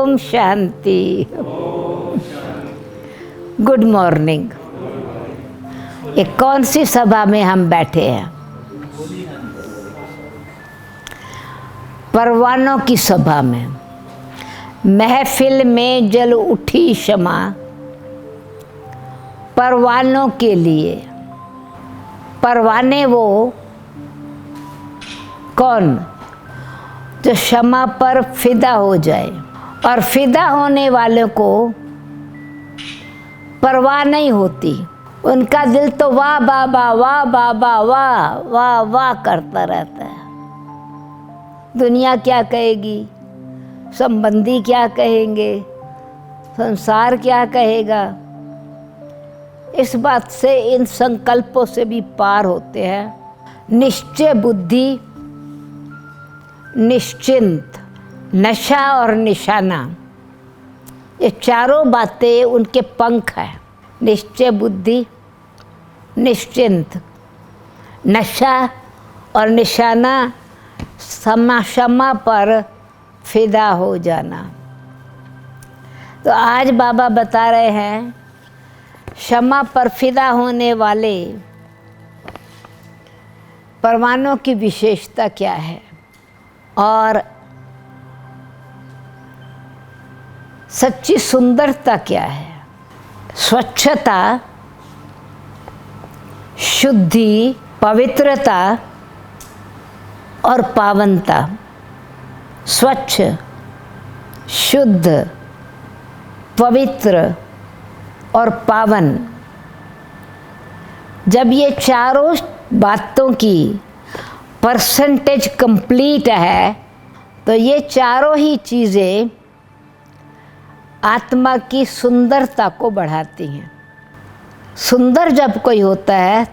Om Shanti. Good morning. ये कौन सी सभा में हम बैठे हैं? परवानों की सभा में। महफिल में जल उठी शमा परवानों के लिए। परवाने वो कौन? जो क्षमा पर फिदा हो जाए, और फिदा होने वालों को परवाह नहीं होती। उनका दिल तो वाह बाबा वाह बाबा वाह वाह वाह करता रहता है। दुनिया क्या कहेगी, संबंधी क्या कहेंगे, संसार क्या कहेगा, इस बात से, इन संकल्पों से भी पार होते हैं। निश्चय बुद्धि, निश्चिंत, नशा और निशाना, ये चारों बातें उनके पंख हैं। निश्चय बुद्धि, निश्चिंत, नशा और निशाना, क्षमा पर फिदा हो जाना। तो आज बाबा बता रहे हैं क्षमा पर फिदा होने वाले परवानों की विशेषता क्या है और सच्ची सुंदरता क्या है। स्वच्छता, शुद्धि, पवित्रता और पावनता। स्वच्छ, शुद्ध, पवित्र और पावन। जब ये चारों बातों की परसेंटेज कंप्लीट है तो ये चारों ही चीज़ें आत्मा की सुंदरता को बढ़ाती हैं। सुंदर जब कोई होता है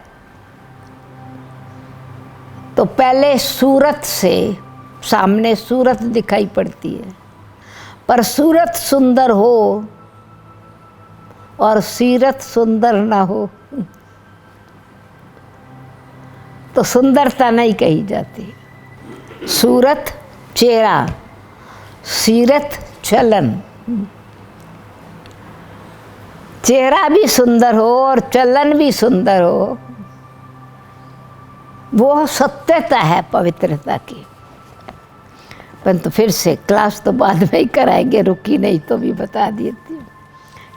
तो पहले सूरत से सामने सूरत दिखाई पड़ती है, पर सूरत सुंदर हो और सीरत सुंदर ना हो तो सुंदरता नहीं कही जाती। सूरत चेहरा, सीरत चलन। चेहरा भी सुंदर हो और चलन भी सुंदर हो, वो सत्यता है पवित्रता की। परंतु फिर से क्लास तो बाद में ही कराएंगे, रुकी नहीं तो भी बता देती हूँ,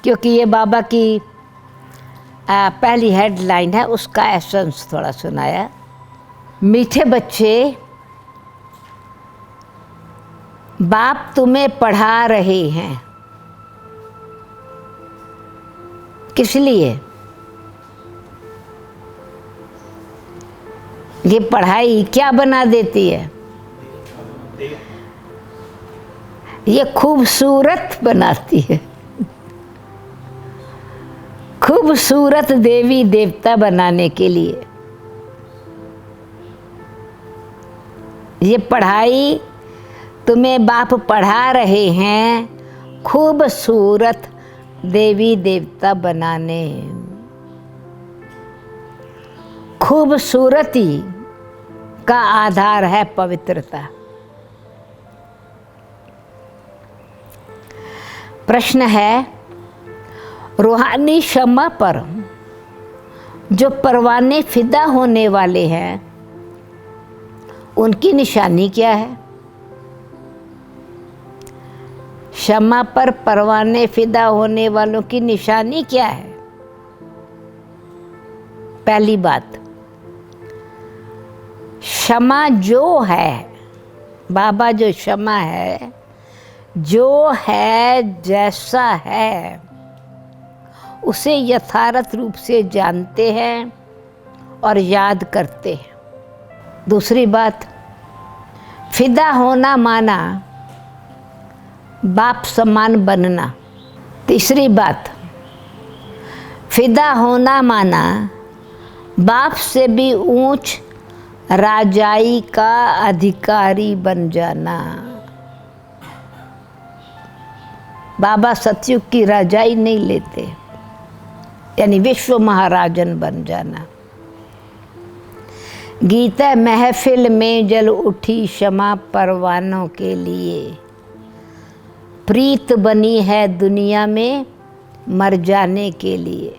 क्योंकि ये बाबा की पहली हेडलाइन है, उसका एसेंस थोड़ा सुनाया। मीठे बच्चे, बाप तुम्हें पढ़ा रहे हैं। किस लिए? ये पढ़ाई क्या बना देती है? ये खूबसूरत बनाती है। खूबसूरत देवी देवता बनाने के लिए ये पढ़ाई तुम्हें बाप पढ़ा रहे हैं, खूबसूरत देवी देवता बनाने। खूबसूरती का आधार है पवित्रता। प्रश्न है, रूहानी क्षमा पर जो परवाने फिदा होने वाले हैं उनकी निशानी क्या है? क्षमा पर परवाने फिदा होने वालों की निशानी क्या है? पहली बात, क्षमा जो है, बाबा जो क्षमा है, जो है जैसा है उसे यथार्थ रूप से जानते हैं और याद करते हैं। दूसरी बात, फिदा होना माना बाप समान बनना। तीसरी बात, फिदा होना माना बाप से भी ऊंच राजाई का अधिकारी बन जाना। बाबा सतयुग की राजाई नहीं लेते, यानी विश्व महाराजन बन जाना। गीता महफिल में जल उठी क्षमा परवानों के लिए। प्रीत बनी है दुनिया में मर जाने के लिए।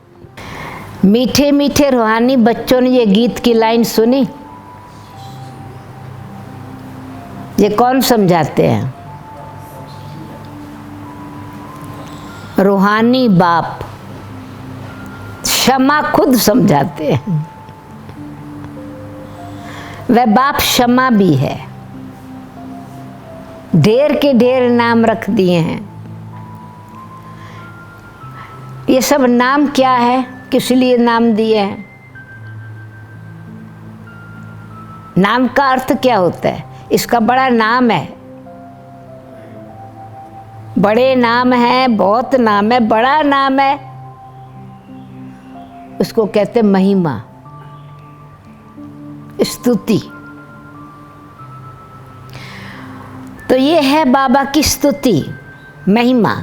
मीठे मीठे रूहानी बच्चों ने ये गीत की लाइन सुनी? ये कौन समझाते हैं? रूहानी बाप क्षमा खुद समझाते हैं। वह बाप क्षमा भी है। ढेर के ढेर नाम रख दिए हैं। ये सब नाम क्या है, किस लिए नाम दिए हैं? नाम का अर्थ क्या होता है? इसका बड़ा नाम है, बड़े नाम है, बहुत नाम है, बड़ा नाम है, उसको कहते महिमा, स्तुति। तो ये है बाबा की स्तुति, महिमा।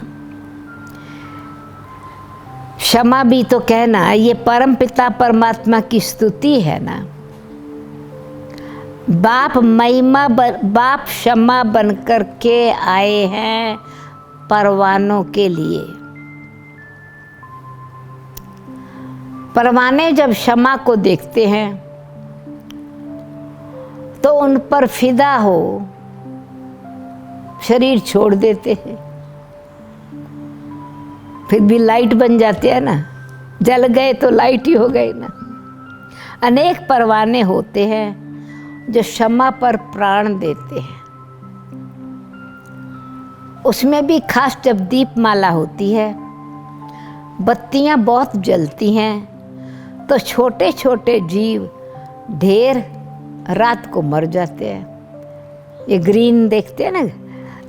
क्षमा भी तो कहना, ये परम पिता परमात्मा की स्तुति है ना। बाप महिमा बाप क्षमा बन कर के आए हैं परवानों के लिए। परवाने जब क्षमा को देखते हैं तो उन पर फिदा हो शरीर छोड़ देते हैं। फिर भी लाइट बन जाते हैं ना, जल गए तो लाइट ही हो गए ना। अनेक परवाने होते हैं जो क्षमा पर प्राण देते हैं। उसमें भी खास जब दीपमाला होती है, बत्तियां बहुत जलती हैं, तो छोटे छोटे जीव ढेर रात को मर जाते हैं। ये ग्रीन देखते हैं ना।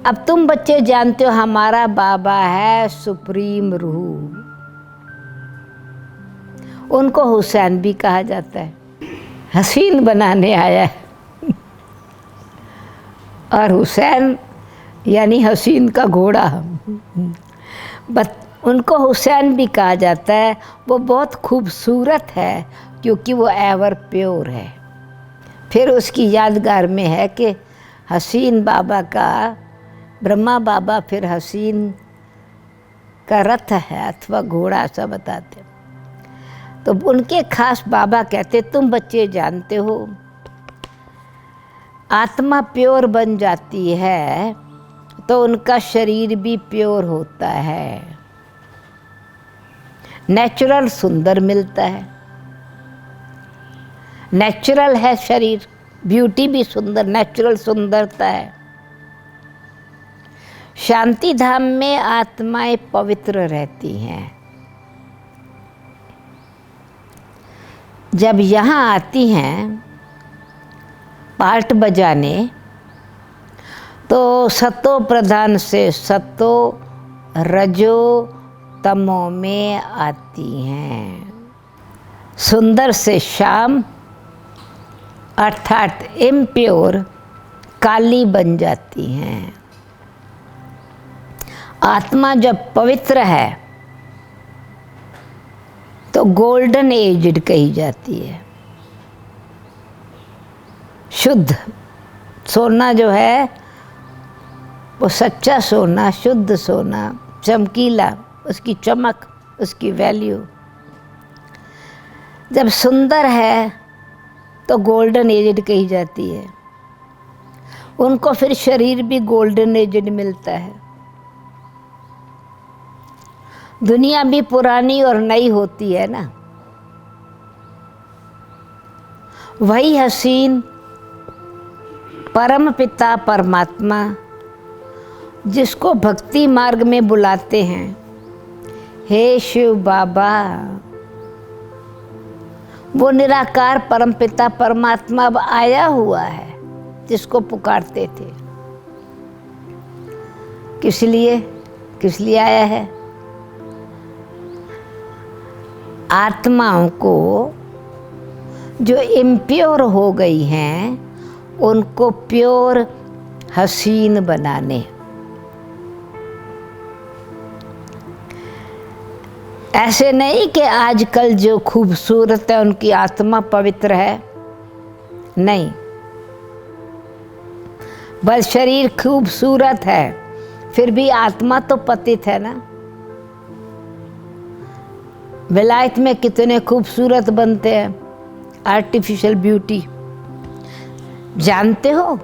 अब तुम बच्चे जानते हो हमारा बाबा है सुप्रीम रूह। उनको हुसैन भी कहा जाता है। हसीन बनाने आया है। और हुसैन यानी हसीन का घोड़ा। उनको हुसैन भी कहा जाता है। वो बहुत खूबसूरत है क्योंकि वो एवर प्योर है। फिर उसकी यादगार में है कि हसीन बाबा का, ब्रह्मा बाबा फिर हसीन का रथ है अथवा घोड़ा, ऐसा बताते। तो उनके खास बाबा कहते, तुम बच्चे जानते हो आत्मा प्योर बन जाती है तो उनका शरीर भी प्योर होता है, नेचुरल सुंदर मिलता है। नेचुरल है शरीर, ब्यूटी भी सुंदर, नेचुरल सुंदरता है। शांति धाम में आत्माएं पवित्र रहती हैं। जब यहाँ आती हैं पार्ट बजाने तो सतो प्रधान से सतो रजो तमो में आती हैं। सुंदर से श्याम अर्थात इम्प्योर काली बन जाती हैं। आत्मा जब पवित्र है तो गोल्डन एज्ड कही जाती है। शुद्ध सोना जो है वो सच्चा सोना, शुद्ध सोना, चमकीला, उसकी चमक, उसकी वैल्यू। जब सुंदर है तो गोल्डन एज्ड कही जाती है। उनको फिर शरीर भी गोल्डन एज्ड मिलता है। दुनिया भी पुरानी और नई होती है ना। वही हसीन परम पिता परमात्मा जिसको भक्ति मार्ग में बुलाते हैं, हे शिव बाबा, वो निराकार परम पिता परमात्मा अब आया हुआ है जिसको पुकारते थे। किस लिए आया है? आत्माओं को जो इम्प्योर हो गई हैं उनको प्योर हसीन बनाने। ऐसे नहीं कि आजकल जो खूबसूरत है उनकी आत्मा पवित्र है, नहीं, बस शरीर खूबसूरत है, फिर भी आत्मा तो पतित है ना। विलायत में कितने खूबसूरत बनते हैं, आर्टिफिशियल ब्यूटी। जानते हो,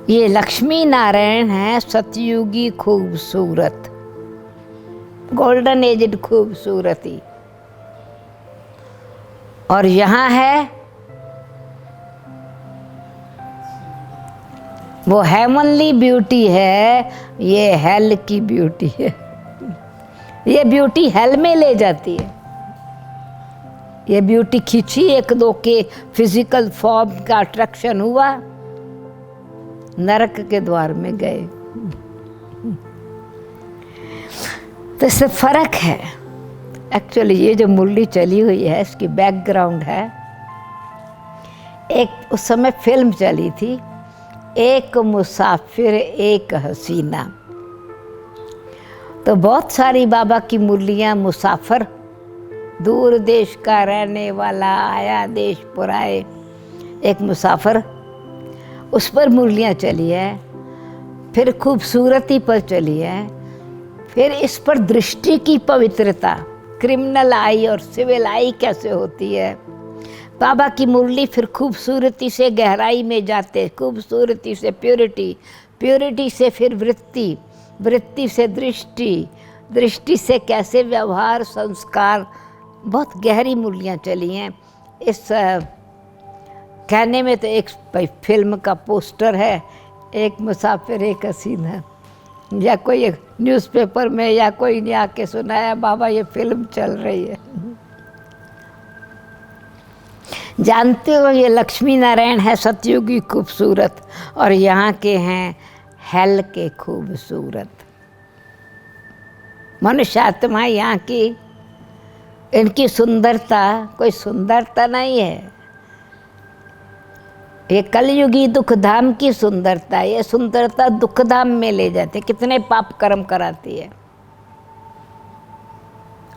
ये लक्ष्मी नारायण है सतयुगी खूबसूरत, गोल्डन एजड खूबसूरती। और यहाँ है वो हेवनली ब्यूटी है, ये हेल की ब्यूटी है। ये ब्यूटी हेल में ले जाती है। ये ब्यूटी खींची एक दो के फिजिकल फॉर्म का अट्रैक्शन हुआ, नरक के द्वार में गए। तो इससे फर्क है। एक्चुअली ये जो मुरली चली हुई है इसकी बैकग्राउंड है, एक उस समय फिल्म चली थी, एक मुसाफिर एक हसीना। तो बहुत सारी बाबा की मुरलियाँ मुसाफिर, दूर देश का रहने वाला आया देश पुराए, एक मुसाफिर, उस पर मुरलियाँ चली है। फिर खूबसूरती पर चली है। फिर इस पर दृष्टि की पवित्रता, क्रिमिनल आई और सिविल आई कैसे होती है। बाबा की मुरली फिर खूबसूरती से गहराई में जाते, खूबसूरती से प्योरिटी, प्योरिटी से फिर वृत्ति, वृत्ति से दृष्टि, दृष्टि से कैसे व्यवहार संस्कार। बहुत गहरी मुरलियाँ चली हैं। इस कहने में तो एक फिल्म का पोस्टर है, एक मुसाफिर एक हसीना, या कोई एक न्यूज़पेपर में या कोई ने आके सुनाया बाबा ये फिल्म चल रही है। जानते हो ये लक्ष्मी नारायण है सतयुगी खूबसूरत, और यहाँ के हैं हेल के खूबसूरत। मनुष्य आत्मा यहाँ की, इनकी सुंदरता कोई सुंदरता नहीं है। ये कलयुगी दुख धाम की सुंदरता, ये सुंदरता दुख धाम में ले जाते। कितने पाप कर्म कराती है,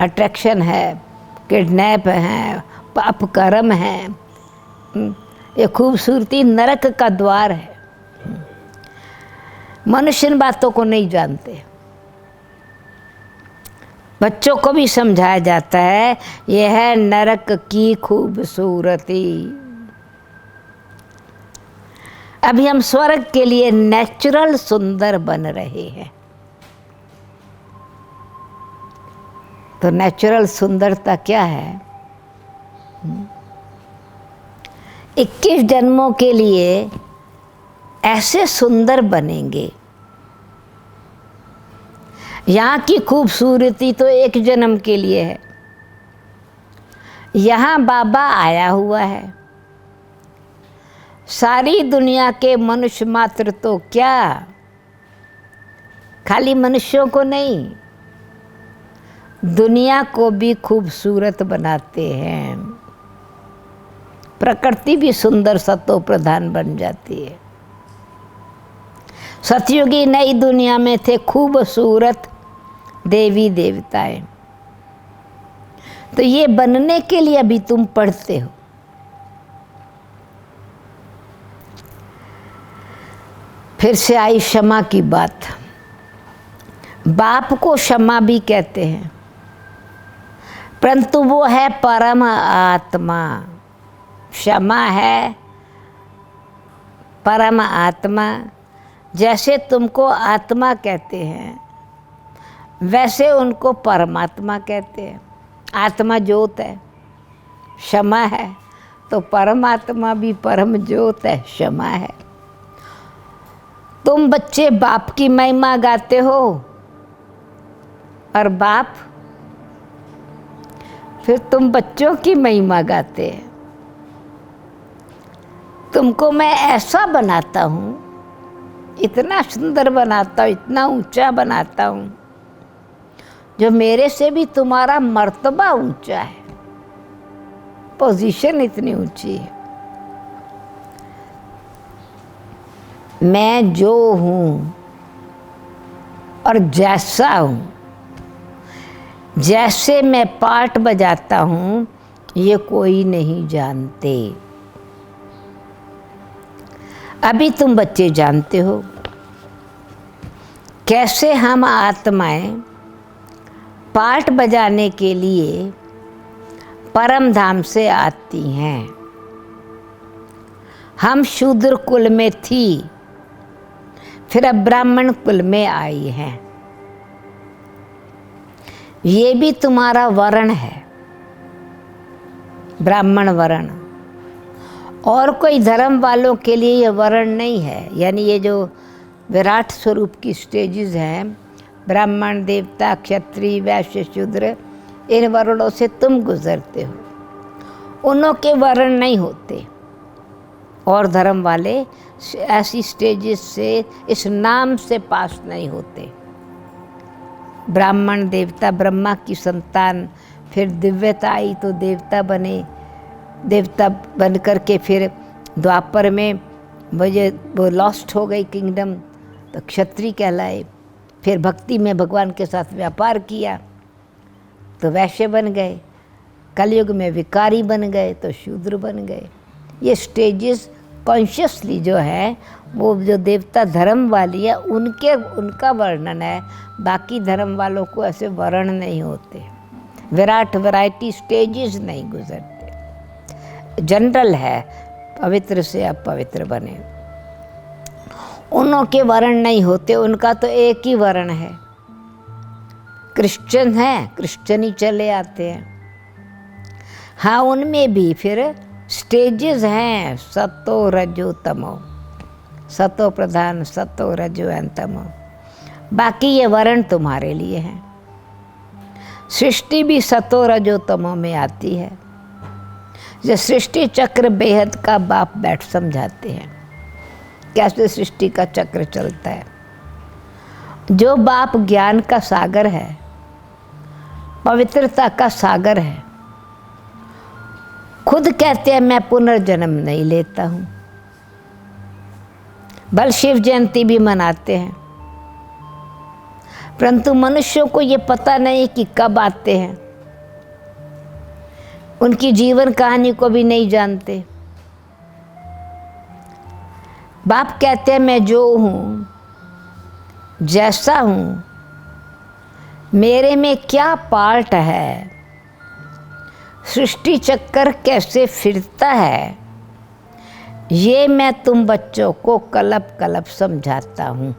अट्रैक्शन है, किडनैप है, पाप कर्म है। ये खूबसूरती नरक का द्वार है। मनुष्य इन बातों को नहीं जानते। बच्चों को भी समझाया जाता है यह है नरक की खूबसूरती। अभी हम स्वर्ग के लिए नेचुरल सुंदर बन रहे हैं। तो नेचुरल सुंदरता क्या है? 21 जन्मों के लिए ऐसे सुंदर बनेंगे। यहाँ की खूबसूरती तो एक जन्म के लिए है। यहाँ बाबा आया हुआ है। सारी दुनिया के मनुष्य मात्र तो क्या, खाली मनुष्यों को नहीं, दुनिया को भी खूबसूरत बनाते हैं। प्रकृति भी सुंदर सतो प्रधान बन जाती है। सतयुगी नई दुनिया में थे खूबसूरत देवी देवताएं। तो ये बनने के लिए अभी तुम पढ़ते हो। फिर से आई क्षमा की बात। बाप को क्षमा भी कहते हैं, परंतु वो है परम आत्मा। क्षमा है परम आत्मा। जैसे तुमको आत्मा कहते हैं वैसे उनको परमात्मा कहते हैं। आत्मा ज्योत है, क्षमा है, तो परमात्मा भी परम ज्योत है, क्षमा है। तुम बच्चे बाप की महिमा गाते हो, और बाप फिर तुम बच्चों की महिमा गाते हैं। तुमको मैं ऐसा बनाता हूँ, इतना सुंदर बनाता हूँ, इतना ऊंचा बनाता हूँ, जो मेरे से भी तुम्हारा मर्तबा ऊंचा है, पोजीशन इतनी ऊंची है। मैं जो हूँ और जैसा हूँ, जैसे मैं पार्ट बजाता हूँ, ये कोई नहीं जानते। अभी तुम बच्चे जानते हो। कैसे हम आत्माएं पाठ बजाने के लिए परम धाम से आती हैं। हम शूद्र कुल में थी, फिर अब ब्राह्मण कुल में आई हैं। ये भी तुम्हारा वर्ण है, ब्राह्मण वर्ण। और कोई धर्म वालों के लिए ये वर्ण नहीं है। यानी ये जो विराट स्वरूप की स्टेजेस हैं, ब्राह्मण, देवता, क्षत्रिय, वैश्य, शूद्र, इन वर्णों से तुम गुजरते हो। उनों के वर्ण नहीं होते। और धर्म वाले ऐसी स्टेजेस से, इस नाम से पास नहीं होते। ब्राह्मण, देवता, ब्रह्मा की संतान, फिर दिव्यता आई तो देवता बने, देवता बन करके फिर द्वापर में वो लॉस्ट हो गई किंगडम, तो क्षत्रिय कहलाए। फिर भक्ति में भगवान के साथ व्यापार किया तो वैश्य बन गए। कलयुग में विकारी बन गए तो शूद्र बन गए। ये स्टेजेस कॉन्शियसली जो है, वो जो देवता धर्म वाली है उनका वर्णन है। बाकी धर्म वालों को ऐसे वर्ण नहीं होते, विराट वैरायटी स्टेजेस नहीं गुजरते। जनरल है, पवित्र से अपवित्र बने। उनों के वर्ण नहीं होते, उनका तो एक ही वर्ण है। क्रिश्चियन है, क्रिश्चियन ही चले आते हैं। हाँ, उनमें भी फिर स्टेजेस हैं, सतो रजो तमो, सतो प्रधान, सतो रजो एंड तमो। बाकी ये वर्ण तुम्हारे लिए हैं। सृष्टि भी सतो रजो तमो में आती है। जो सृष्टि चक्र बेहद का बाप बैठ समझाते हैं कैसे सृष्टि का चक्र चलता है। जो बाप ज्ञान का सागर है, पवित्रता का सागर है, खुद कहते हैं मैं पुनर्जन्म नहीं लेता हूँ। बल शिव जयंती भी मनाते हैं, परंतु मनुष्यों को ये पता नहीं कि कब आते हैं। उनकी जीवन कहानी को भी नहीं जानते। बाप कहते हैं मैं जो हूँ, जैसा हूँ, मेरे में क्या पार्ट है, सृष्टि चक्कर कैसे फिरता है, ये मैं तुम बच्चों को कलप कलप समझाता हूँ।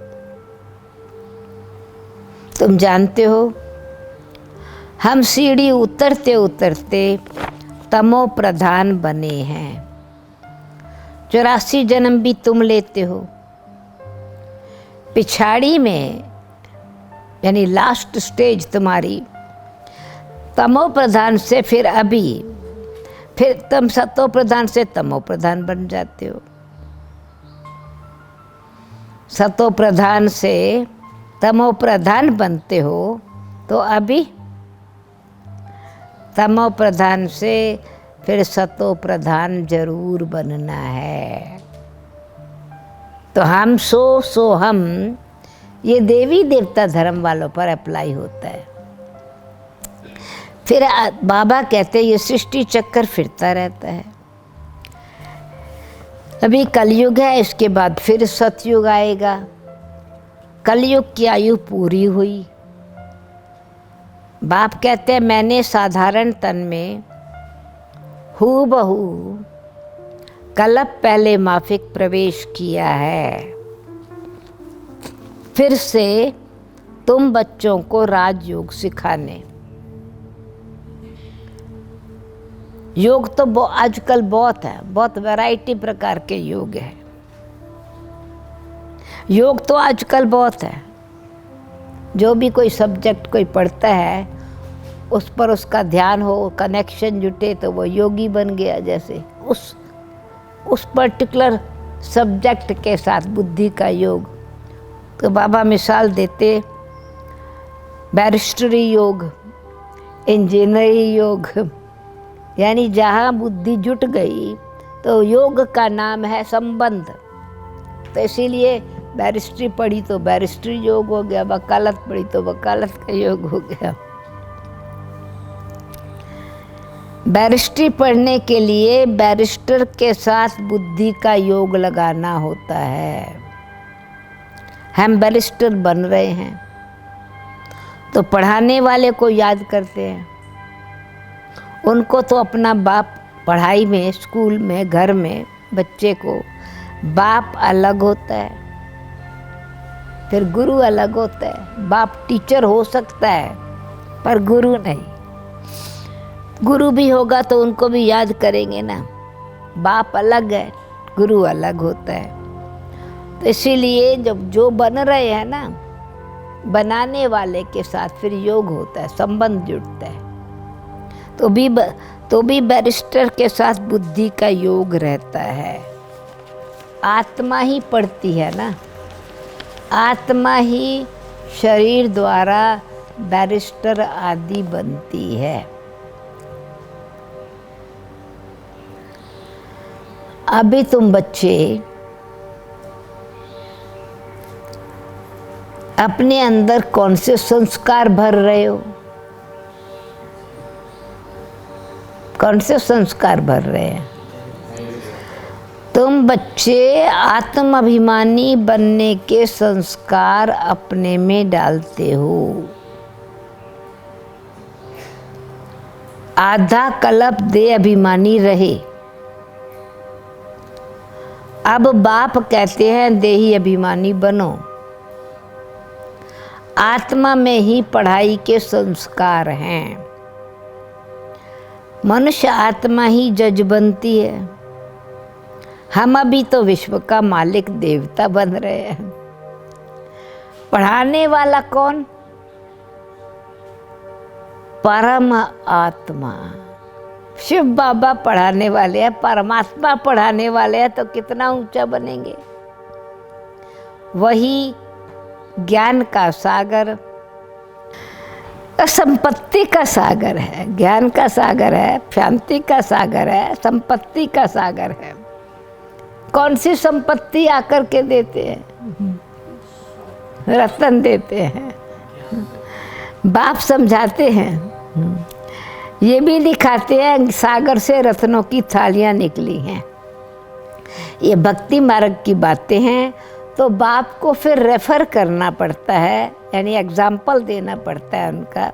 तुम जानते हो, हम सीढ़ी उतरते उतरते तमो प्रधान बने हैं। 84 जन्म भी तुम लेते हो। पिछाड़ी में यानी लास्ट स्टेज तुम्हारी तमो प्रधान से, फिर अभी फिर तुम सतो प्रधान से तमो प्रधान बन जाते हो। सतो प्रधान से तमो प्रधान बनते हो तो अभी तमो प्रधान से फिर सतो प्रधान जरूर बनना है। तो हम सो हम, ये देवी देवता धर्म वालों पर अप्लाई होता है। फिर बाबा कहते हैं ये सृष्टि चक्कर फिरता रहता है। अभी कलयुग है, इसके बाद फिर सतयुग आएगा। कलयुग की आयु पूरी हुई। बाप कहते हैं मैंने साधारण तन में हूबहू कल्प पहले माफिक प्रवेश किया है। फिर से तुम बच्चों को राजयोग सिखाने। योग तो आजकल बहुत है, बहुत वैरायटी प्रकार के योग है। योग तो आजकल बहुत है। जो भी कोई सब्जेक्ट कोई पढ़ता है, उस पर उसका ध्यान हो, कनेक्शन जुटे तो वो योगी बन गया। जैसे उस पर्टिकुलर सब्जेक्ट के साथ बुद्धि का योग। तो बाबा मिसाल देते बैरिस्टरी योग, इंजीनियरिंग योग, यानी जहाँ बुद्धि जुट गई तो योग का नाम है संबंध। तो इसीलिए बैरिस्ट्री पढ़ी तो बैरिस्ट्री योग हो गया, वकालत पढ़ी तो वकालत का योग हो गया। बैरिस्ट्री पढ़ने के लिए बैरिस्टर के साथ बुद्धि का योग लगाना होता है। हम बैरिस्टर बन रहे हैं तो पढ़ाने वाले को याद करते हैं। उनको तो अपना बाप, पढ़ाई में, स्कूल में, घर में बच्चे को बाप अलग होता है, फिर गुरु अलग होता है। बाप टीचर हो सकता है पर गुरु नहीं। गुरु भी होगा तो उनको भी याद करेंगे ना। बाप अलग है, गुरु अलग होता है। तो इसीलिए जब जो बन रहे हैं ना, बनाने वाले के साथ फिर योग होता है, संबंध जुड़ता है। तो भी बैरिस्टर के साथ बुद्धि का योग रहता है। आत्मा ही पढ़ती है ना, आत्मा ही शरीर द्वारा बैरिस्टर आदि बनती है। अभी तुम बच्चे अपने अंदर कौन से संस्कार भर रहे हो? कौन से संस्कार भर रहे हैं? तुम बच्चे आत्म अभिमानी बनने के संस्कार अपने में डालते हो। आधा कल्प दे अभिमानी रहे। अब बाप कहते हैं देही अभिमानी बनो। आत्मा में ही पढ़ाई के संस्कार हैं। मनुष्य आत्मा ही जज बनती है। हम अभी तो विश्व का मालिक देवता बन रहे हैं। पढ़ाने वाला कौन? परम आत्मा। शिव बाबा पढ़ाने वाले हैं, परमात्मा पढ़ाने वाले हैं, तो कितना ऊंचा बनेंगे। वही ज्ञान का सागर, संपत्ति का सागर है। ज्ञान का सागर है, शांति का सागर है, संपत्ति का सागर है। कौन सी संपत्ति आकर के देते हैं? रतन देते हैं। बाप समझाते हैं, ये भी दिखाते हैं सागर से रत्नों की थालियां निकली हैं। ये भक्ति मार्ग की बातें हैं। तो बाप को फिर रेफर करना पड़ता है, यानी एग्जाम्पल देना पड़ता है उनका।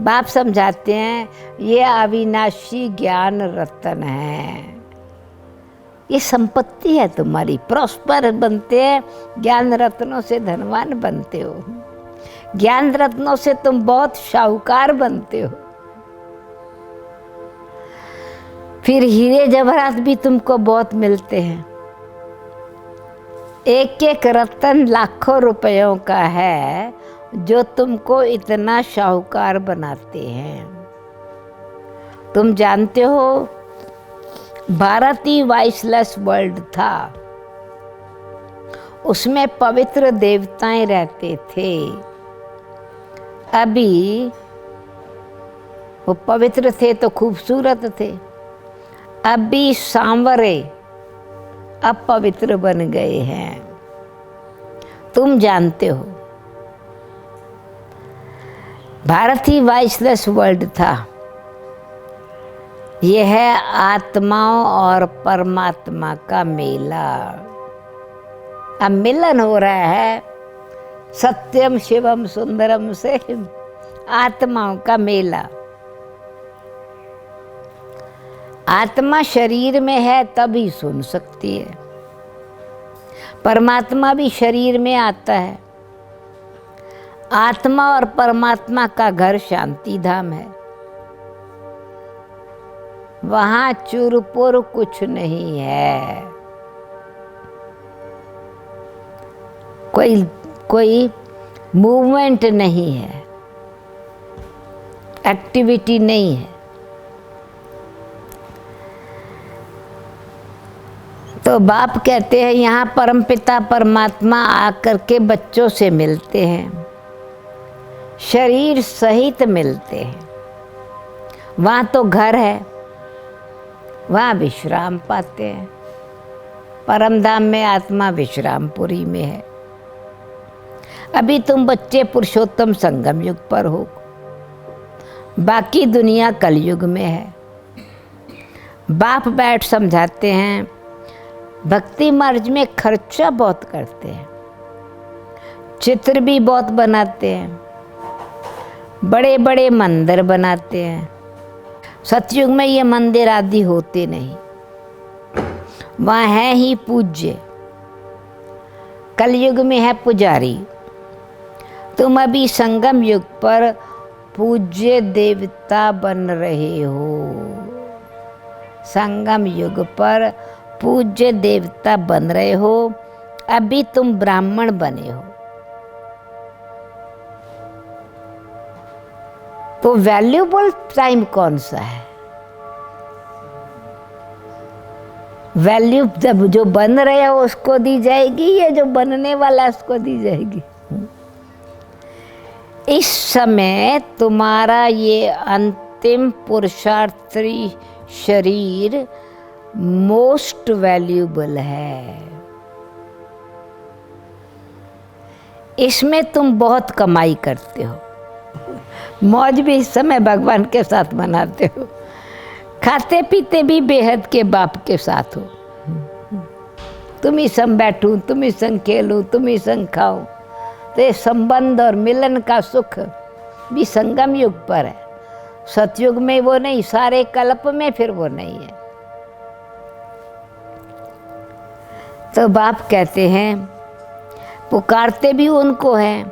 बाप समझाते हैं ये अविनाशी ज्ञान रत्न है, ये संपत्ति है तुम्हारी। प्रॉस्पर बनते हैं, ज्ञान रत्नों से धनवान बनते हो। ज्ञान रत्नों से तुम बहुत शाहूकार बनते हो। फिर हीरे जवाहरात भी तुमको बहुत मिलते हैं। एक एक रत्न लाखों रुपयों का है जो तुमको इतना शाहूकार बनाते हैं। तुम जानते हो भारत ही वॉइसलेस वर्ल्ड था, उसमें पवित्र देवताएं रहते थे। अभी वो पवित्र थे तो खूबसूरत थे, अभी सांवरे अपवित्र बन गए हैं। तुम जानते हो भारत ही वॉइसलेस वर्ल्ड था। यह है आत्माओं और परमात्मा का मेला। अब मिलन हो रहा है सत्यम शिवम सुंदरम से, आत्माओं का मेला। आत्मा शरीर में है तभी सुन सकती है, परमात्मा भी शरीर में आता है। आत्मा और परमात्मा का घर शांति धाम है। वहां चुरपुर कुछ नहीं है, कोई मूवमेंट नहीं है, एक्टिविटी नहीं है। तो बाप कहते हैं यहाँ परमपिता परमात्मा आकर के बच्चों से मिलते हैं, शरीर सहित मिलते हैं। वहाँ तो घर है, वहाँ विश्राम पाते हैं। परम धाम में आत्मा विश्रामपुरी में है। अभी तुम बच्चे पुरुषोत्तम संगम युग पर हो, बाकी दुनिया कलयुग में है। बाप बैठ समझाते हैं भक्ति मार्ग में खर्चा बहुत करते हैं, चित्र भी बहुत बनाते हैं, बड़े बड़े मंदिर बनाते हैं। सतयुग में ये मंदिर आदि होते नहीं, वहाँ है ही पूज्य। कलयुग में है पुजारी। तुम अभी संगम युग पर पूज्य देवता बन रहे हो। संगम युग पर पूज्य देवता बन रहे हो। अभी तुम ब्राह्मण बने हो। तो वैल्यूबल टाइम कौन सा है? वैल्यू जब जो बन रहे हो उसको दी जाएगी या जो बनने वाला उसको दी जाएगी? इस समय तुम्हारा ये अंतिम पुरुषार्थी शरीर मोस्ट वैल्यूबल है। इसमें तुम बहुत कमाई करते हो। मौज भी इस समय भगवान के साथ मनाते हो। खाते पीते भी बेहद के बाप के साथ हो। तुम ही संग बैठूं, तुम ही संग खेलूं, तुम ही संग खाओ। तो ये संबंध और मिलन का सुख भी संगम युग पर है। सतयुग में वो नहीं, सारे कल्प में फिर वो नहीं है। तो बाप कहते हैं, पुकारते भी उनको हैं,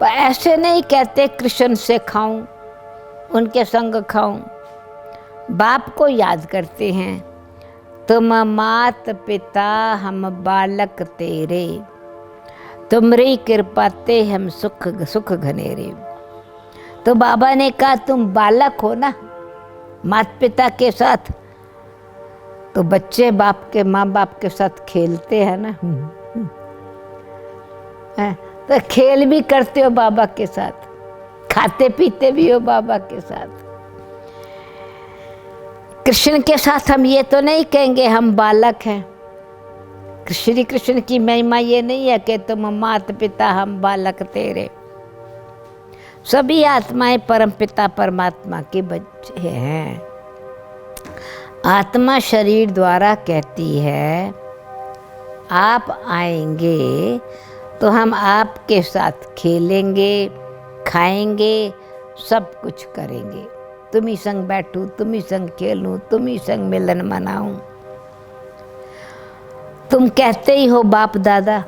पर ऐसे नहीं कहते कृष्ण से खाऊं, उनके संग खाऊं। बाप को याद करते हैं, तुम मात पिता हम बालक तेरे, तुमरी कृपा ते हम सुख सुख घनेरे। तो बाबा ने कहा तुम बालक हो ना माता पिता के साथ, तो बच्चे बाप के माँ बाप के साथ खेलते हैं ना। तो खेल भी करते हो बाबा के साथ, खाते पीते भी हो बाबा के साथ। कृष्ण के साथ हम ये तो नहीं कहेंगे हम बालक हैं। श्री कृष्ण की महिमा ये नहीं है कि तुम माता पिता हम बालक तेरे। सभी आत्माएं परम पिता परमात्मा के बच्चे हैं। आत्मा शरीर द्वारा कहती है आप आएंगे तो हम आपके साथ खेलेंगे, खाएंगे, सब कुछ करेंगे। तुम ही संग बैठूं, तुम ही संग खेलूं, तुम ही संग मिलन मनाऊं। तुम कहते ही हो बाप दादा,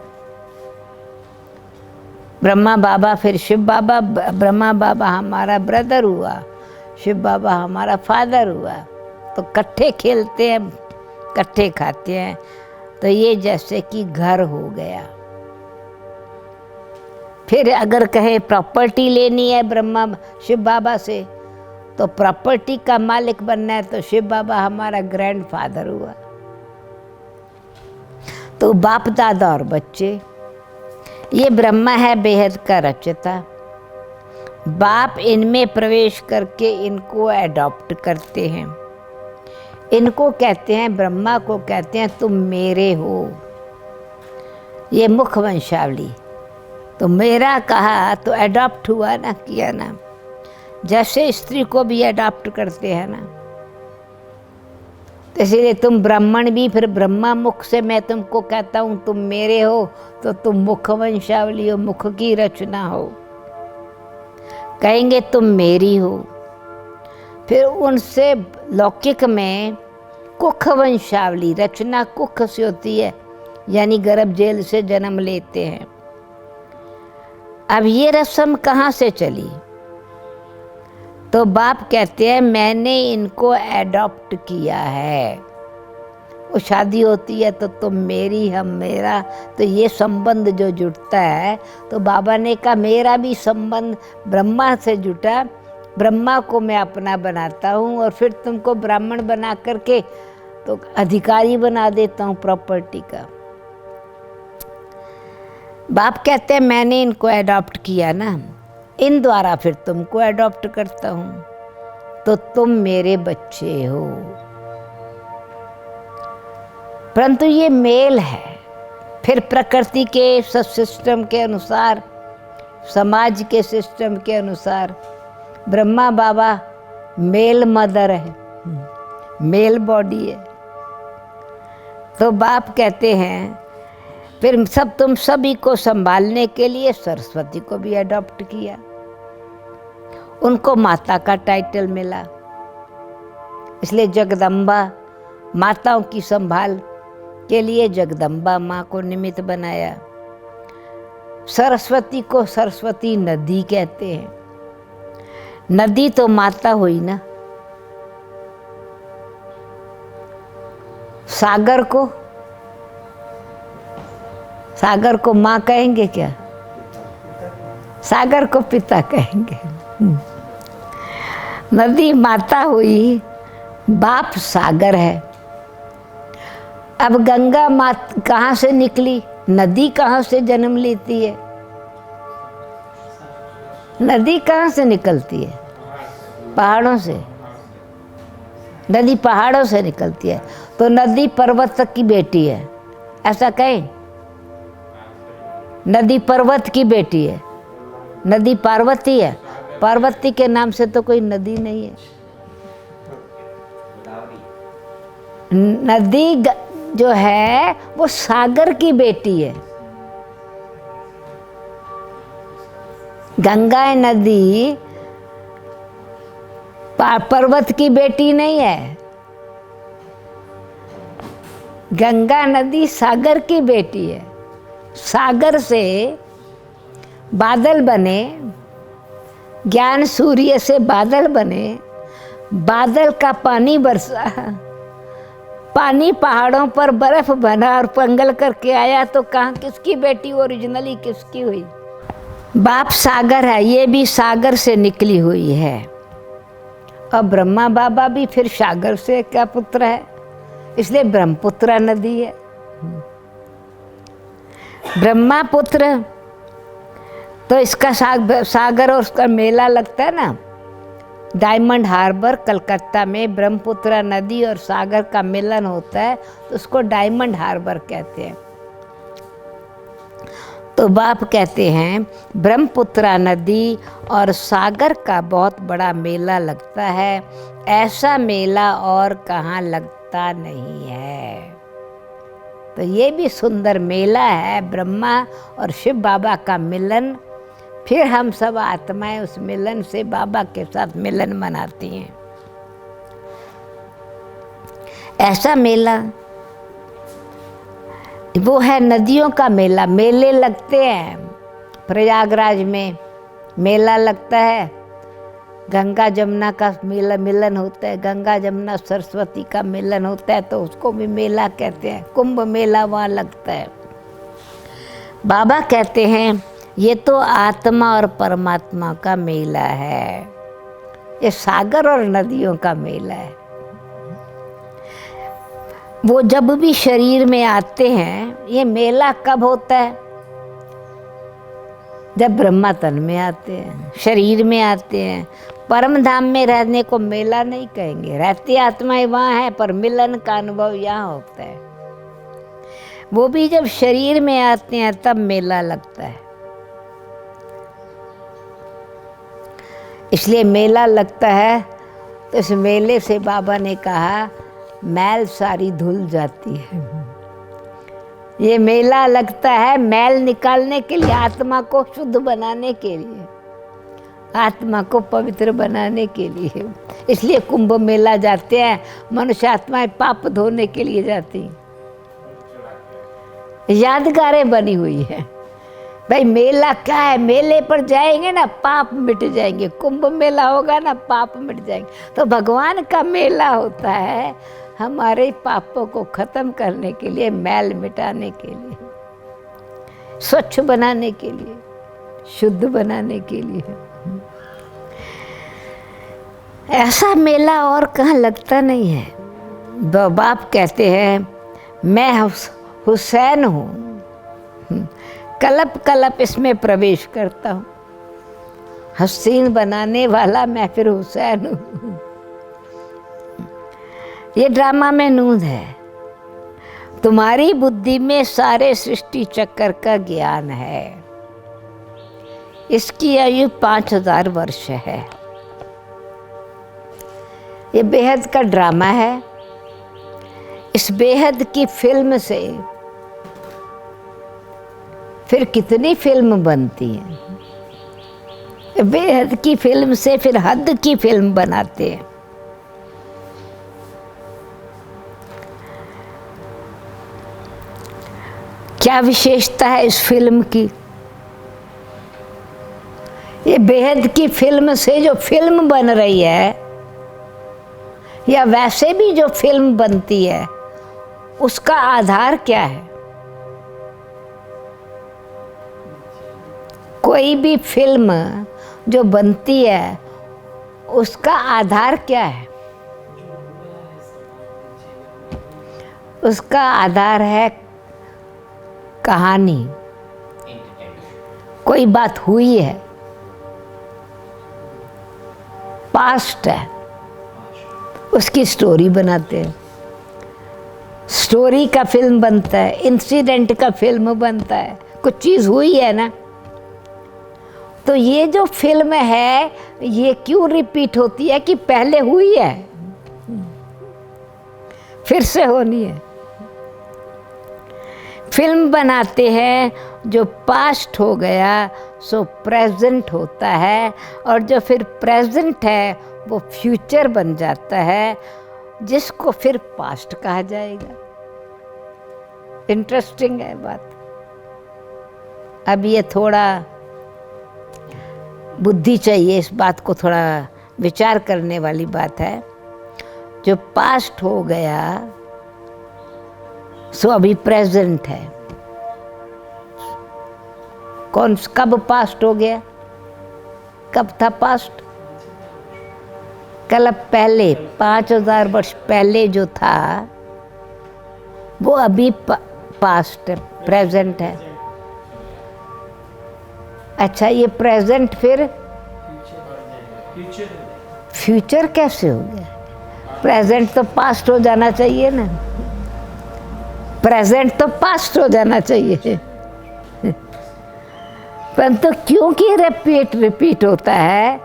ब्रह्मा बाबा, फिर शिव बाबा। ब्रह्मा बाबा हमारा ब्रदर हुआ, शिव बाबा हमारा फादर हुआ। तो इकट्ठे खेलते हैं, इकट्ठे खाते हैं। तो ये जैसे कि घर हो गया। फिर अगर कहे प्रॉपर्टी लेनी है ब्रह्मा शिव बाबा से, तो प्रॉपर्टी का मालिक बनना है, तो शिव बाबा हमारा ग्रैंडफादर हुआ। तो बाप दादा और बच्चे, ये ब्रह्मा है बेहद का रचता। बाप इनमें प्रवेश करके इनको एडॉप्ट करते हैं। इनको कहते हैं, ब्रह्मा को कहते हैं तुम मेरे हो। ये मुख वंशावली। तो मेरा कहा तो एडॉप्ट हुआ ना, किया ना। जैसे स्त्री को भी एडॉप्ट करते हैं ना, तो इसलिए तुम ब्राह्मण भी, फिर ब्रह्मा मुख से मैं तुमको कहता हूँ तुम मेरे हो, तो तुम मुख वंशावली हो, मुख की रचना हो। कहेंगे तुम मेरी हो। फिर उनसे लौकिक में कुख वंशावली, रचना कुख से होती है, यानी गर्भ जेल से जन्म लेते हैं। अब ये रस्म कहाँ से चली? तो बाप कहते हैं मैंने इनको एडॉप्ट किया है। वो शादी होती है तो तुम मेरी हम मेरा, तो ये संबंध जो जुड़ता है, तो बाबा ने कहा मेरा भी संबंध ब्रह्मा से जुटा। ब्रह्मा को मैं अपना बनाता हूँ और फिर तुमको ब्राह्मण बना करके तो अधिकारी बना देता हूँ प्रॉपर्टी का। बाप कहते हैं मैंने इनको एडॉप्ट किया ना, इन द्वारा फिर तुमको एडॉप्ट करता हूँ, तो तुम मेरे बच्चे हो। परंतु ये मेल है। फिर प्रकृति के सब सिस्टम के अनुसार, समाज के सिस्टम के अनुसार ब्रह्मा बाबा मेल मदर है, मेल बॉडी है। तो बाप कहते हैं फिर तुम सभी को संभालने के लिए सरस्वती को भी अडॉप्ट किया, उनको माता का टाइटल मिला, इसलिए जगदम्बा, माताओं की संभाल के लिए जगदम्बा माँ को निमित्त बनाया। सरस्वती को सरस्वती नदी कहते हैं, नदी तो माता हुई ना। सागर को माँ कहेंगे क्या? सागर को पिता कहेंगे। नदी माता हुई, बाप सागर है। अब गंगा माँ कहाँ से निकली? नदी कहाँ से जन्म लेती है? नदी कहाँ से निकलती है? पहाड़ों से। नदी पहाड़ों से निकलती है, तो नदी पर्वत की बेटी है, ऐसा कहें? नदी पर्वत की बेटी है, नदी पार्वती है। पार्वती के नाम से तो कोई नदी नहीं है। नदी जो है वो सागर की बेटी है। गंगा नदी पर्वत की बेटी नहीं है। गंगा नदी सागर की बेटी है। सागर से बादल बने, ज्ञान सूर्य से बादल बने, बादल का पानी बरसा, पानी पहाड़ों पर बर्फ बना और पिघल करके आया, तो कहाँ किसकी बेटी ओरिजिनली किसकी हुई? बाप सागर है, ये भी सागर से निकली हुई है। और ब्रह्मा बाबा भी फिर सागर से क्या पुत्र है, इसलिए ब्रह्मपुत्र नदी है। ब्रह्मापुत्र, तो इसका सागर और उसका मेला लगता है ना, डायमंड हार्बर कलकत्ता में ब्रह्मपुत्र नदी और सागर का मिलन होता है, तो उसको डायमंड हार्बर कहते हैं। तो बाप कहते हैं ब्रह्मपुत्र नदी और सागर का बहुत बड़ा मेला लगता है, ऐसा मेला और कहाँ लगता नहीं है। तो ये भी सुंदर मेला है, ब्रह्मा और शिव बाबा का मिलन। फिर हम सब आत्माएं उस मिलन से बाबा के साथ मिलन मनाती हैं। ऐसा मेला वो है नदियों का मेला। मेले लगते हैं, प्रयागराज में मेला लगता है, गंगा जमुना का मिलन होता है, गंगा जमुना सरस्वती का मिलन होता है, तो उसको भी मेला कहते हैं। कुंभ मेला वहाँ लगता है। बाबा कहते हैं ये तो आत्मा और परमात्मा का मेला है, ये सागर और नदियों का मेला है। वो जब भी शरीर में आते हैं, ये मेला कब होता है? जब ब्रह्मा तन में आते हैं, शरीर में आते हैं। परम धाम में रहने को मेला नहीं कहेंगे, रहती आत्माएं वहाँ है, पर मिलन का अनुभव यहाँ होता है। वो भी जब शरीर में आते हैं तब मेला लगता है। इसलिए मेला लगता है, तो इस मेले से बाबा ने कहा मैल सारी धुल जाती है। ये मेला लगता है मैल निकालने के लिए, आत्मा को शुद्ध बनाने के लिए, आत्मा को पवित्र बनाने के लिए। इसलिए कुंभ मेला जाते हैं, मनुष्य आत्माएं पाप धोने के लिए जाती हैं। यादगारें बनी हुई है। भाई मेला क्या है? मेले पर जाएंगे ना पाप मिट जाएंगे, कुंभ मेला होगा ना पाप मिट जाएंगे। तो भगवान का मेला होता है हमारे पापों को खत्म करने के लिए, मैल मिटाने के लिए, स्वच्छ बनाने के लिए, शुद्ध बनाने के लिए। ऐसा मेला और कहाँ लगता नहीं है। बाप कहते हैं मैं हुसैन हूँ, कलप कलप इसमें प्रवेश करता हूँ। हसीन बनाने वाला मैं फिर हुसैन हूँ। ये ड्रामा में नूंद है। तुम्हारी बुद्धि में सारे सृष्टि चक्र का ज्ञान है। इसकी आयु 5000 वर्ष है। ये बेहद का ड्रामा है। इस बेहद की फिल्म से फिर कितनी फिल्म बनती है, बेहद की फिल्म से फिर हद की फिल्म बनाते हैं। क्या विशेषता है इस फिल्म की? ये बेहद की फिल्म से जो फिल्म बन रही है, या वैसे भी जो फिल्म बनती है, उसका आधार क्या है? कोई भी फिल्म जो बनती है उसका आधार क्या है? उसका आधार है कहानी। कोई बात हुई है, पास्ट है, उसकी स्टोरी बनाते हैं। स्टोरी का फिल्म बनता है, इंसिडेंट का फिल्म बनता है, कुछ चीज़ हुई है ना। तो ये जो फिल्म है ये क्यों रिपीट होती है? कि पहले हुई है, फिर से होनी है। फिल्म बनाते हैं, जो पास्ट हो गया सो प्रेजेंट होता है, और जो फिर प्रेजेंट है वो फ्यूचर बन जाता है, जिसको फिर पास्ट कहा जाएगा। इंटरेस्टिंग है बात। अब ये थोड़ा बुद्धि चाहिए, इस बात को थोड़ा विचार करने वाली बात है। जो पास्ट हो गया सो अभी प्रेजेंट है। कब पास्ट हो गया? कब था पास्ट? कल पहले 5000 वर्ष पहले जो था वो अभी पास्ट है, प्रेजेंट है। अच्छा, ये प्रेजेंट फिर फ्यूचर कैसे हो गया? प्रेजेंट तो पास्ट हो जाना चाहिए ना। प्रेजेंट तो पास्ट हो जाना चाहिए, परंतु क्योंकि रिपीट होता है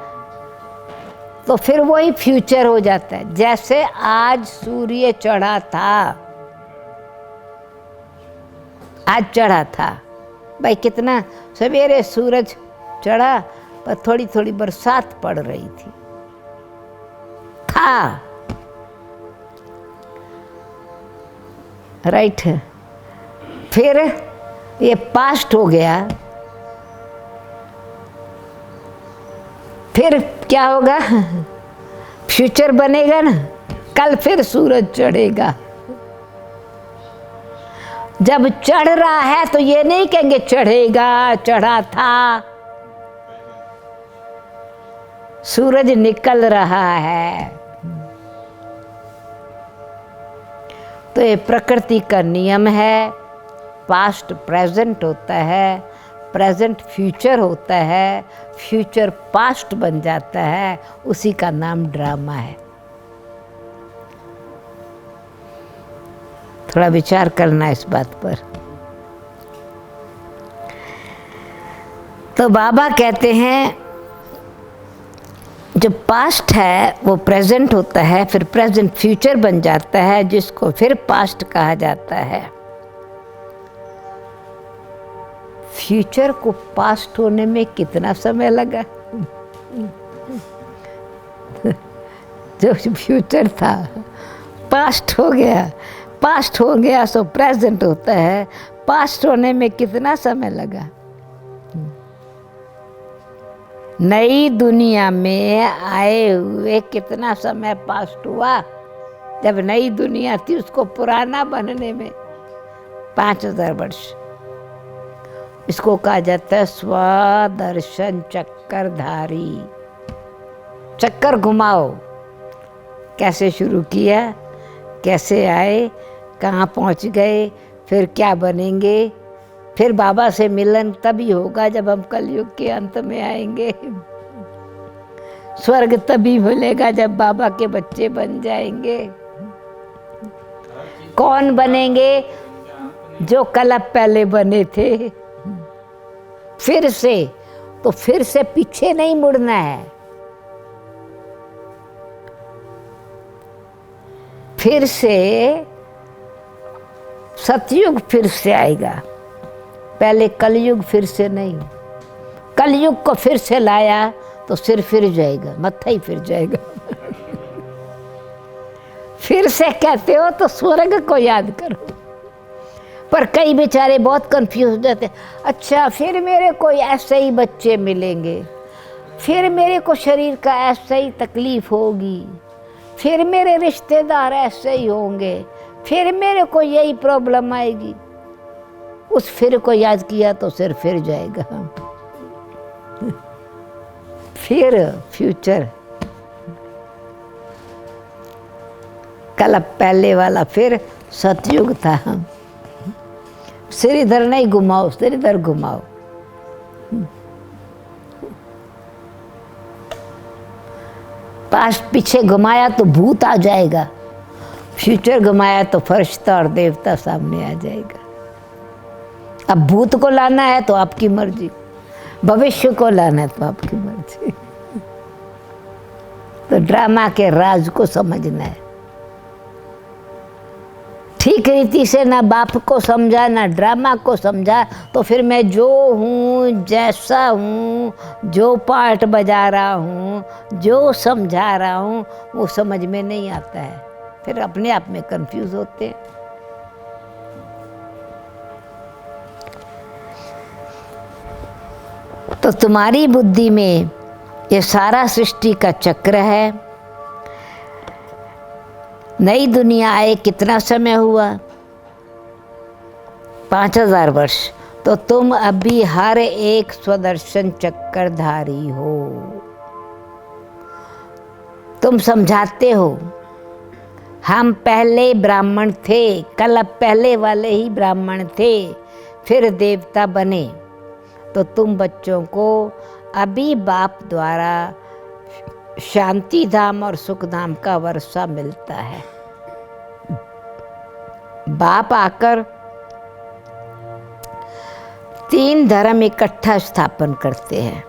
तो फिर वही फ्यूचर हो जाता है। जैसे आज सूर्य चढ़ा था, आज चढ़ा था भाई, कितना सवेरे सूरज चढ़ा, पर थोड़ी थोड़ी बरसात पड़ रही थी, था राइट। फिर ये पास्ट हो गया, फिर क्या होगा? फ्यूचर बनेगा ना। कल फिर सूरज चढ़ेगा। जब चढ़ रहा है तो ये नहीं कहेंगे चढ़ेगा, चढ़ा था। सूरज निकल रहा है। तो ये प्रकृति का नियम है। पास्ट प्रेजेंट होता है, प्रेजेंट फ्यूचर होता है, फ्यूचर पास्ट बन जाता है। उसी का नाम ड्रामा है। थोड़ा विचार करना इस बात पर। तो बाबा कहते हैं जो पास्ट है वो प्रेजेंट होता है, फिर प्रेजेंट फ्यूचर बन जाता है, जिसको फिर पास्ट कहा जाता है। फ्यूचर को पास्ट होने में कितना समय लगा? जो फ्यूचर था पास्ट हो गया, पास्ट हो गया सो प्रेजेंट होता है। पास्ट होने में कितना समय लगा? नई दुनिया में आए हुए कितना समय पास्ट हुआ? जब नई दुनिया थी उसको पुराना बनने में 5000 वर्ष। इसको कहा जाता है स्वदर्शन चक्करधारी। चक्कर घुमाओ, कैसे शुरू किया, कैसे आए, कहाँ पहुँच गए, फिर क्या बनेंगे। फिर बाबा से मिलन तभी होगा जब हम कलयुग के अंत में आएंगे। स्वर्ग तभी मिलेगा जब बाबा के बच्चे बन जाएंगे। कौन बनेंगे? जो कलप पहले बने थे। फिर से, तो फिर से पीछे नहीं मुड़ना है। फिर से सतयुग फिर से आएगा। पहले कलयुग फिर से नहीं, कलयुग को फिर से लाया तो सिर फिर जाएगा, मत्था ही फिर जाएगा। फिर से कहते हो तो स्वर्ग को याद करो। पर कई बेचारे बहुत कंफ्यूज हो जाते, अच्छा फिर मेरे को ऐसे ही बच्चे मिलेंगे, फिर मेरे को शरीर का ऐसे ही तकलीफ होगी, फिर मेरे रिश्तेदार ऐसे ही होंगे, फिर मेरे को यही प्रॉब्लम आएगी। उस फिर को याद किया तो सिर फिर जाएगा। फिर फ्यूचर, कल पहले वाला फिर सतयुग था। सिर इधर नहीं घुमाओ, सिर इधर घुमाओ। पास पीछे घुमाया तो भूत आ जाएगा, फ्यूचर घुमाया तो फरिश्ता और देवता सामने आ जाएगा। अब भूत को लाना है तो आपकी मर्जी, भविष्य को लाना है तो आपकी मर्जी। तो ड्रामा के राज को समझना है। ठीक रीति से ना बाप को समझा ना ड्रामा को समझा तो फिर मैं जो हूँ, जैसा हूँ, जो पार्ट बजा रहा हूँ, जो समझा रहा हूँ, वो समझ में नहीं आता है। फिर अपने आप में कंफ्यूज होते हैं। तो तुम्हारी बुद्धि में ये सारा सृष्टि का चक्र है। नई दुनिया आए कितना समय हुआ? 5000 वर्ष। तो तुम अभी हर एक स्वदर्शन चक्रधारी हो। तुम समझाते हो हम पहले ब्राह्मण थे, कल पहले वाले ही ब्राह्मण थे, फिर देवता बने। तो तुम बच्चों को अभी बाप द्वारा शांति धाम और सुख धाम का वर्षा मिलता है। बाप आकर 3 धर्म इकट्ठा स्थापन करते हैं,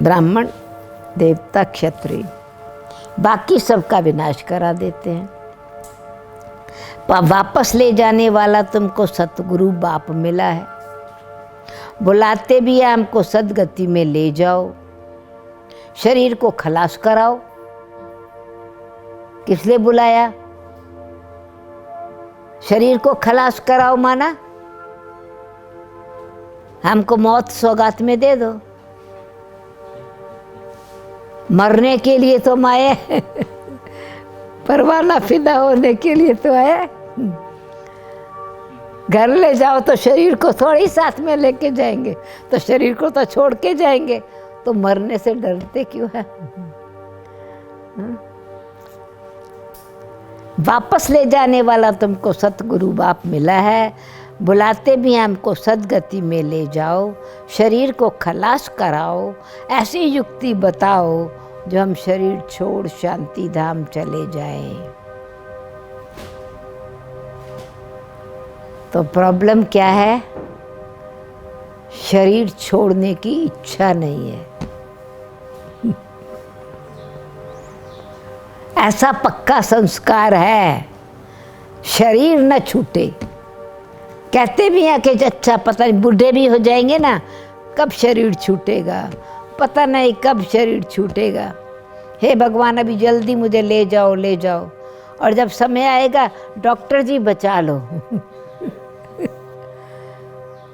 ब्राह्मण, देवता, क्षत्रिय। बाकी सबका विनाश करा देते हैं। वापस ले जाने वाला तुमको सतगुरु बाप मिला है। बुलाते भी है हमको सदगति में ले जाओ, शरीर को खलास कराओ। किस लिए बुलाया? शरीर को खलास कराओ माना हमको मौत सौगात में दे दो। मरने के लिए तो आए, परवाना फिदा होने के लिए तो आए। घर ले जाओ तो शरीर को थोड़ी साथ में लेके जाएंगे, तो शरीर को तो छोड़ के जाएंगे। तो मरने से डरते क्यों है? वापस ले जाने वाला तुमको सतगुरु बाप मिला है। बुलाते भी हमको सदगति में ले जाओ, शरीर को खलास कराओ। ऐसी युक्ति बताओ जो हम शरीर छोड़ शांति धाम चले जाएं। तो प्रॉब्लम क्या है? शरीर छोड़ने की इच्छा नहीं है। ऐसा पक्का संस्कार है, शरीर न छूटे। कहते भी हैं कि अच्छा पता नहीं बूढ़े भी हो जाएंगे ना, कब शरीर छूटेगा, पता नहीं कब शरीर छूटेगा। हे भगवान अभी जल्दी मुझे ले जाओ, ले जाओ। और जब समय आएगा डॉक्टर जी बचा लो।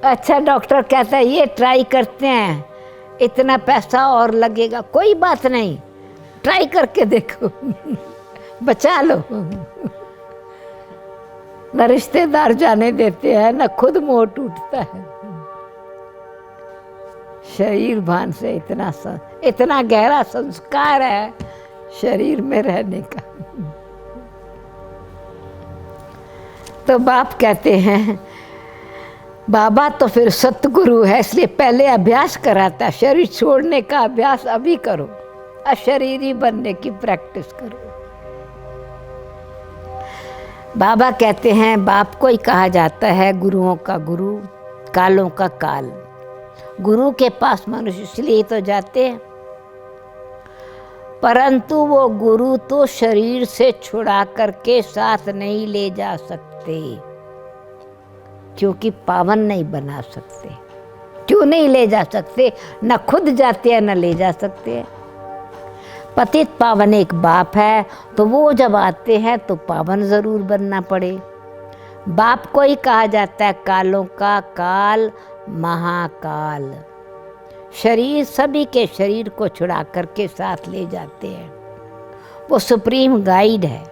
अच्छा डॉक्टर कहता है ये ट्राई करते हैं, इतना पैसा और लगेगा। कोई बात नहीं, ट्राई करके देखो, बचा लो। न रिश्तेदार जाने देते हैं, न खुद मोह टूटता है। शरीर भान से इतना गहरा संस्कार है शरीर में रहने का। तो बाप कहते हैं बाबा तो फिर सतगुरु है, इसलिए पहले अभ्यास कराता है। शरीर छोड़ने का अभ्यास अभी करो, अशरीरी बनने की प्रैक्टिस करो। बाबा कहते हैं बाप को ही कहा जाता है गुरुओं का गुरु, कालों का काल। गुरु के पास मनुष्य इसलिए तो जाते हैं, परंतु वो गुरु तो शरीर से छुड़ा करके साथ नहीं ले जा सकते। क्योंकि पावन नहीं बना सकते। क्यों नहीं ले जा सकते? न खुद जाते हैं न ले जा सकते हैं। पतित पावन एक बाप है, तो वो जब आते हैं तो पावन जरूर बनना पड़े। बाप को ही कहा जाता है कालों का काल, महाकाल। शरीर सभी के शरीर को छुड़ा करके साथ ले जाते हैं। वो सुप्रीम गाइड है,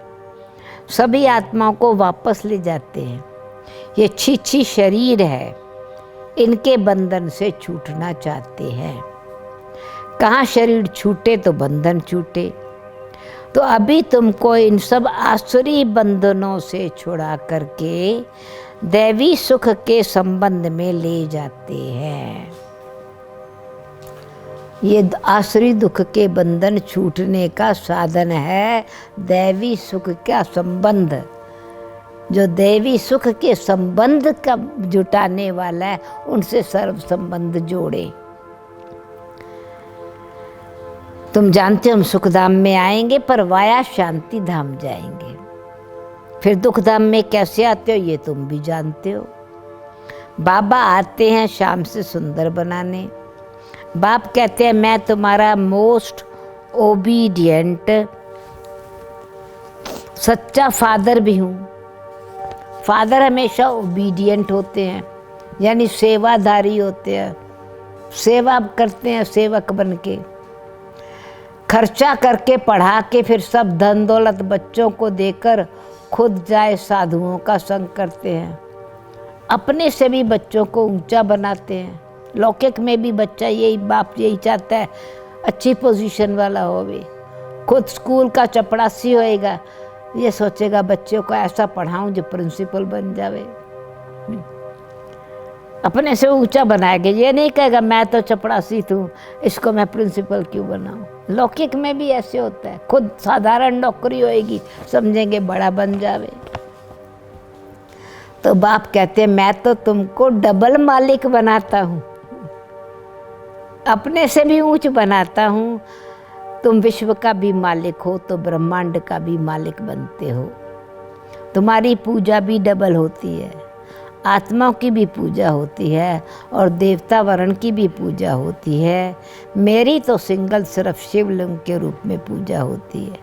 सभी आत्माओं को वापस ले जाते हैं। ये छी शरीर है, इनके बंधन से छूटना चाहते हैं। कहाँ शरीर छूटे तो बंधन छूटे। तो अभी तुमको इन सब आसुरी बंधनों से छुड़ा करके दैवी सुख के संबंध में ले जाते हैं। ये आसुरी दुख के बंधन छूटने का साधन है दैवी सुख का संबंध। जो दैवी सुख के संबंध का जुटाने वाला है, उनसे सर्व संबंध जोड़े। तुम जानते हो हम सुखधाम में आएंगे पर वाया शांति धाम जाएंगे। फिर दुख धाम में कैसे आते हो ये तुम भी जानते हो। बाबा आते हैं शाम से सुंदर बनाने। बाप कहते हैं मैं तुम्हारा मोस्ट ओबीडियंट सच्चा फादर भी हूँ। फादर हमेशा ओबीडियंट होते हैं, यानी सेवाधारी होते हैं, सेवा करते हैं सेवक बन के। खर्चा करके पढ़ा के फिर सब धन दौलत बच्चों को देकर खुद जाए साधुओं का संग करते हैं। अपने से भी बच्चों को ऊंचा बनाते हैं। लौकिक में भी बच्चा यही बाप यही चाहता है अच्छी पोजीशन वाला होवे। खुद स्कूल का चपड़ासी होएगा, ये सोचेगा बच्चों को ऐसा पढ़ाऊं जो प्रिंसिपल बन जावे। अपने से ऊंचा बनाएगा, ये नहीं कहेगा मैं तो चपड़ासी हूँ इसको मैं प्रिंसिपल क्यों बनाऊं। लौकिक में भी ऐसे होता है, खुद साधारण नौकरी होएगी समझेंगे बड़ा बन जावे। तो बाप कहते हैं मैं तो तुमको डबल मालिक बनाता हूँ, अपने से भी ऊंच बनाता हूँ। तुम विश्व का भी मालिक हो तो ब्रह्मांड का भी मालिक बनते हो। तुम्हारी पूजा भी डबल होती है, आत्माओं की भी पूजा होती है और देवता वर्ण की भी पूजा होती है। मेरी तो सिंगल सिर्फ शिवलिंग के रूप में पूजा होती है।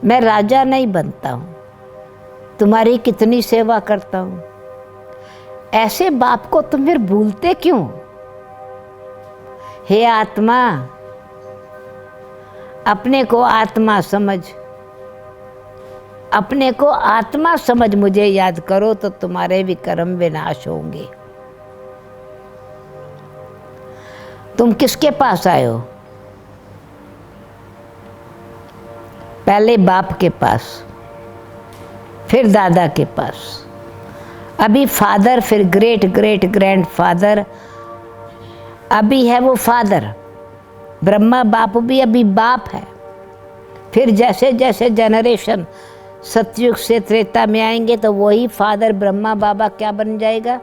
मैं राजा नहीं बनता हूँ, तुम्हारी कितनी सेवा करता हूँ। ऐसे बाप को तुम फिर भूलते क्यों? हे आत्मा, अपने को आत्मा समझ, अपने को आत्मा समझ मुझे याद करो तो तुम्हारे भी कर्म विनाश होंगे। तुम किसके पास आए हो? पहले बाप के पास, फिर दादा के पास, अभी फादर, फिर ग्रेट ग्रेट ग्रैंड फादर, अभी है वो फादर। ब्रह्मा बाप भी अभी बाप है। फिर जैसे जैसे जनरेशन सतयुग से त्रेता में आएंगे तो वही फादर ब्रह्मा बाबा क्या बन जाएगा?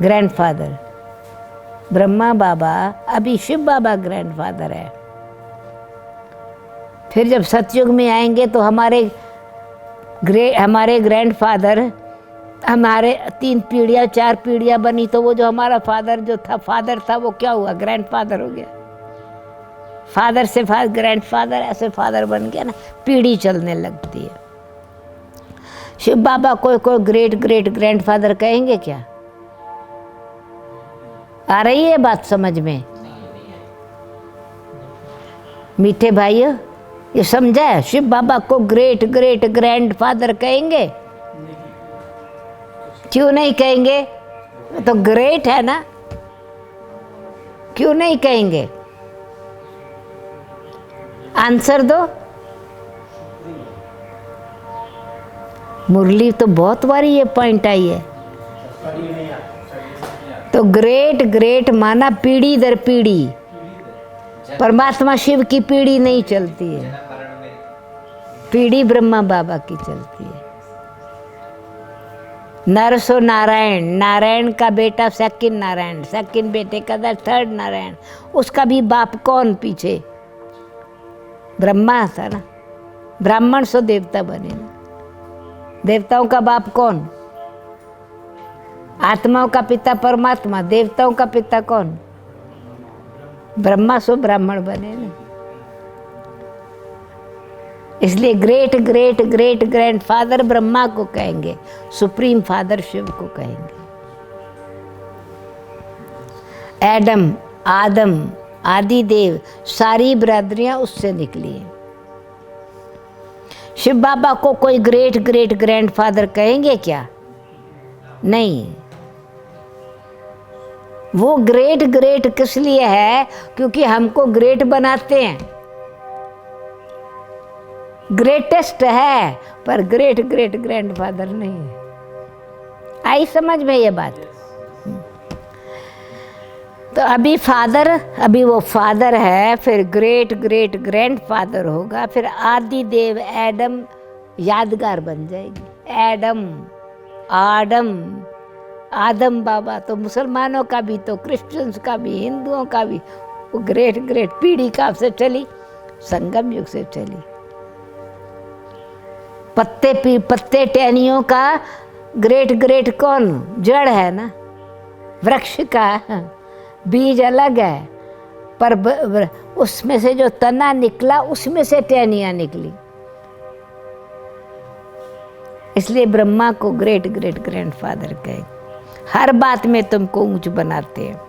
ग्रैंडफादर। ब्रह्मा बाबा अभी शिव बाबा ग्रैंडफादर है। फिर जब सतयुग में आएंगे तो हमारे ग्रैंडफादर, हमारे 3 पीढ़ियाँ 4 पीढ़ियाँ बनी तो वो जो हमारा फादर जो था फादर था वो क्या हुआ? ग्रैंडफादर हो गया। फादर से ग्रैंडफादर, ऐसे फादर बन गया ना, पीढ़ी चलने लगती है। शिव बाबा कोई ग्रेट ग्रेट ग्रैंडफादर कहेंगे क्या? आ रही है बात समझ में? मीठे भाइयों, ये समझा है? शिव बाबा को ग्रेट ग्रेट ग्रैंडफादर कहेंगे? क्यों नहीं कहेंगे? तो ग्रेट है ना, क्यों नहीं कहेंगे? आंसर दो। मुरली तो बहुत बारी ये पॉइंट आई है। तो ग्रेट ग्रेट माना पीढ़ी दर पीढ़ी। परमात्मा शिव की पीढ़ी नहीं चलती है, पीढ़ी ब्रह्मा बाबा की चलती है। नरसो नारायण, नारायण का बेटा सेकंड नारायण, सेकंड बेटे का थर्ड नारायण। उसका भी बाप कौन पीछे? ब्रह्मा था ना। ब्राह्मण सो देवता बने ना। देवताओं का बाप कौन? आत्माओं का पिता परमात्मा। देवताओं का पिता कौन? ब्रह्मा। सो ब्राह्मण बने ना। इसलिए great great great grandfather Brahma को कहेंगे, सुप्रीम फादर शिव को कहेंगे। एडम, आदम, आदि देव, सारी बिरादरियां उससे निकली हैं। शिव बाबा को कोई ग्रेट ग्रेट ग्रैंडफादर कहेंगे क्या? नहीं। वो ग्रेट ग्रेट किस लिए है? क्योंकि हमको ग्रेट बनाते हैं। ग्रेटेस्ट है पर ग्रेट ग्रेट ग्रैंडफादर नहीं है। आई समझ में ये बात? तो अभी फादर, अभी वो फादर है, फिर ग्रेट ग्रेट ग्रैंडफादर होगा, फिर आदि देव एडम, यादगार बन जाएगी। एडम, आदम, आदम बाबा तो मुसलमानों का भी, तो क्रिश्चियंस का भी, हिंदुओं का भी वो ग्रेट ग्रेट पीढ़ी काब से चली? संगम युग से चली। पत्ते टहनियों का ग्रेट ग्रेट कौन? जड़ है ना। वृक्ष का बीज अलग है, पर उसमें से जो तना निकला उसमें से टहनियाँ निकली। इसलिए ब्रह्मा को ग्रेट ग्रेट ग्रैंडफादर कहे। हर बात में तुमको ऊंच बनाते हैं।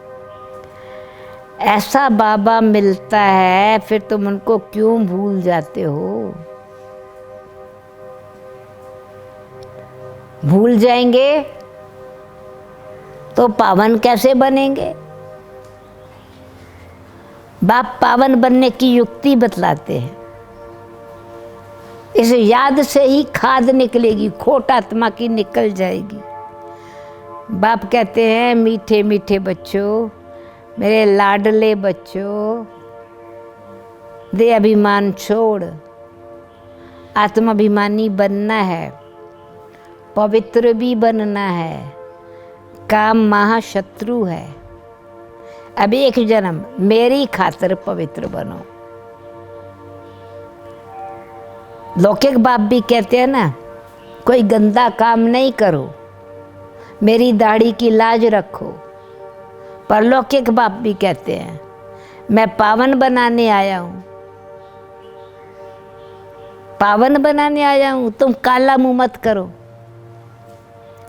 ऐसा बाबा मिलता है, फिर तुम उनको क्यों भूल जाते हो? भूल जाएंगे तो पावन कैसे बनेंगे? बाप पावन बनने की युक्ति बतलाते हैं। इस याद से ही खाद निकलेगी, खोट आत्मा की निकल जाएगी। बाप कहते हैं, मीठे मीठे बच्चों, मेरे लाडले बच्चों, दे अभिमान छोड़, आत्माभिमानी बनना है, पवित्र भी बनना है। काम महाशत्रु है। अब एक जन्म मेरी खातिर पवित्र बनो। लौकिक बाप भी कहते हैं ना, कोई गंदा काम नहीं करो, मेरी दाढ़ी की लाज रखो। परलौकिक बाप भी कहते हैं, मैं पावन बनाने आया हूँ, पावन बनाने आया हूँ, तुम काला मुंह मत करो,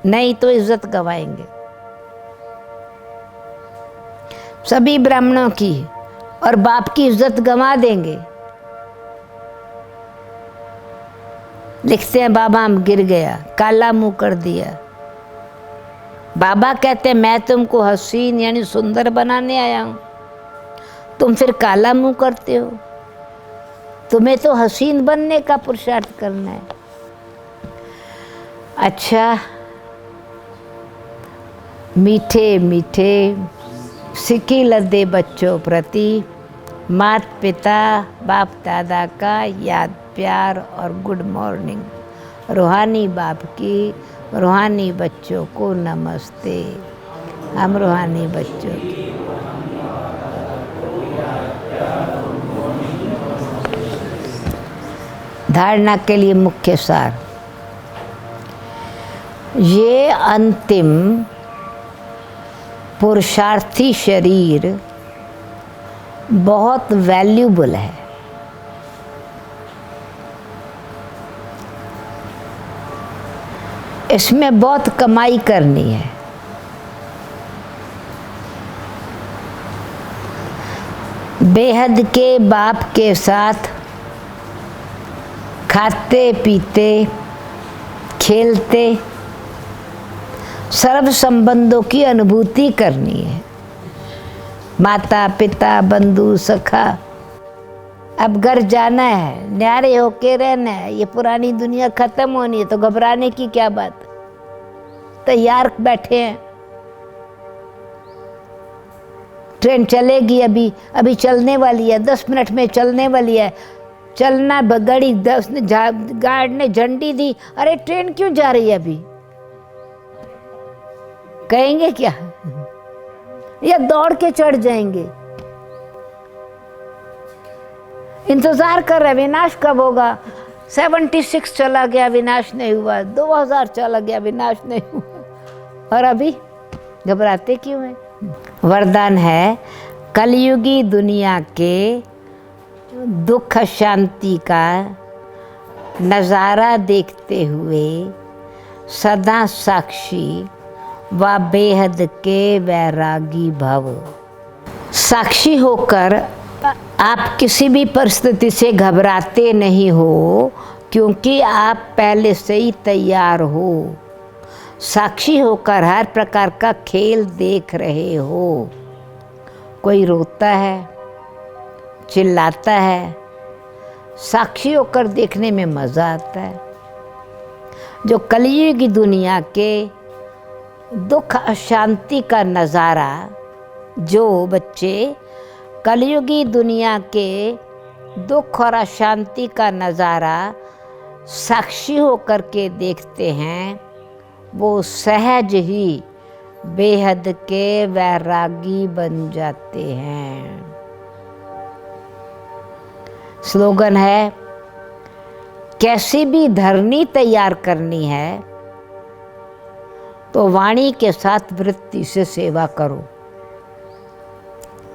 नहीं तो इज्जत गवाएंगे। सभी ब्राह्मणों की और बाप की इज्जत गंवा देंगे। लिखते हैं, बाबा हम गिर गया, काला मुंह कर दिया। बाबा कहते हैं, मैं तुमको हसीन यानी सुंदर बनाने आया हूं, तुम फिर काला मुंह करते हो। तुम्हें तो हसीन बनने का पुरुषार्थ करना है। अच्छा, मीठे मीठे सिकी लद्दे बच्चों प्रति मात पिता बाप दादा का याद, प्यार और गुड मॉर्निंग। रूहानी बाप की रूहानी बच्चों को नमस्ते। हम रूहानी बच्चों की धारणा के लिए मुख्य सार, ये अंतिम पुरुषार्थी शरीर बहुत वैल्यूबल है। इसमें बहुत कमाई करनी है। बेहद के बाप के साथ खाते पीते खेलते सर्व संबंधों की अनुभूति करनी है। माता पिता बंधु सखा, अब घर जाना है, न्यारे होके रहना है। ये पुरानी दुनिया खत्म होनी है, तो घबराने की क्या बात। तैयार बैठे हैं, ट्रेन चलेगी, अभी चलने वाली है, 10 मिनट में चलने वाली है। चलना गाड़ी, गार्ड ने झंडी दी, अरे ट्रेन क्यों जा रही है अभी, कहेंगे क्या? या दौड़ के चढ़ जाएंगे। इंतजार कर रहे, विनाश कब होगा, 76 चला गया, विनाश नहीं हुआ। 2000 चला गया, विनाश नहीं हुआ। और अभी घबराते क्यों हैं? वरदान है, कलयुगी दुनिया के दुख शांति का नज़ारा देखते हुए सदा साक्षी व बेहद के वैरागी भव। साक्षी होकर आप किसी भी परिस्थिति से घबराते नहीं हो, क्योंकि आप पहले से ही तैयार हो। साक्षी होकर हर प्रकार का खेल देख रहे हो। कोई रोता है, चिल्लाता है, साक्षी होकर देखने में मज़ा आता है। जो कलयुग की दुनिया के दुख अशांति का नज़ारा, जो बच्चे कलयुगी दुनिया के दुख और अशांति का नज़ारा साक्षी होकर के देखते हैं, वो सहज ही बेहद के वैरागी बन जाते हैं। स्लोगन है, कैसी भी धरनी तैयार करनी है तो वाणी के साथ वृत्ति से सेवा करो।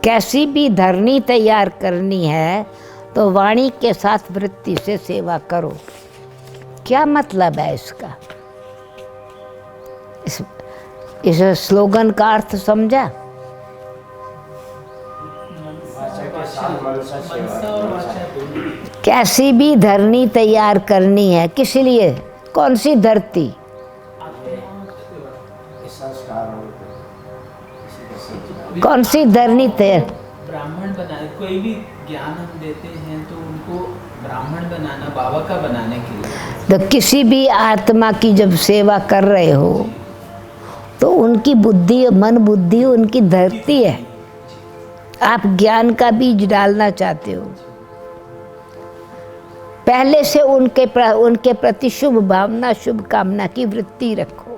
कैसी भी धरनी तैयार करनी है तो वाणी के साथ वृत्ति से सेवा करो। क्या मतलब है इसका? इस स्लोगन का अर्थ समझा? कैसी भी धरनी तैयार करनी है, किस लिए? कौन सी धरती? कौन सी धरनी तैयार? ब्राह्मण बनाने, कोई भी ज्ञान हम देते हैं तो उनको ब्राह्मण बनाना, बाबा का बनाने के लिए। तो किसी भी आत्मा की जब सेवा कर रहे हो तो उनकी बुद्धि, मन बुद्धि उनकी धरती है। आप ज्ञान का बीज डालना चाहते हो, पहले से उनके प्रति शुभ भावना, शुभ कामना की वृत्ति रखो।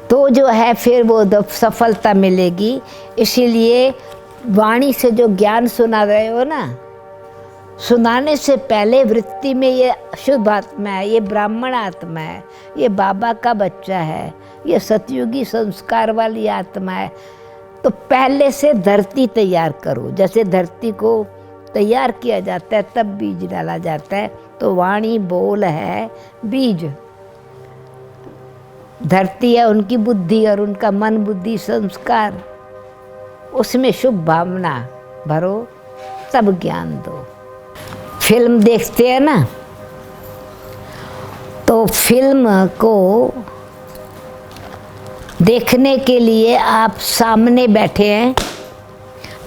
तो जो है फिर वो सफलता मिलेगी। इसीलिए वाणी से जो ज्ञान सुना रहे हो ना, सुनाने से पहले वृत्ति में ये शुभ आत्मा है, ये ब्राह्मण आत्मा है, ये बाबा का बच्चा है, ये सतयुगी संस्कार वाली आत्मा है, तो पहले से धरती तैयार करो। जैसे धरती को तैयार किया जाता है तब बीज डाला जाता है, तो वाणी बोल है बीज। धरती है उनकी बुद्धि और उनका मन बुद्धि संस्कार, उसमें शुभ भावना भरो, तब ज्ञान दो। फिल्म देखते हैं ना, तो फिल्म को देखने के लिए आप सामने बैठे हैं,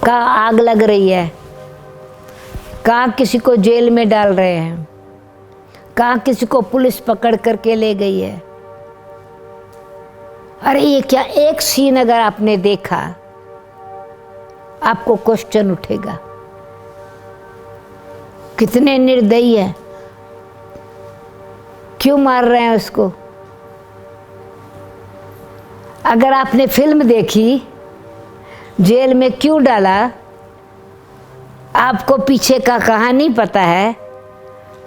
कहाँ आग लग रही है, कहाँ किसी को जेल में डाल रहे हैं, कहाँ किसी को पुलिस पकड़ करके ले गई है। अरे ये क्या, एक सीन अगर आपने देखा आपको क्वेश्चन उठेगा, कितने निर्दयी है, क्यों मार रहे हैं उसको। अगर आपने फिल्म देखी, जेल में क्यों डाला, आपको पीछे का कहानी पता है,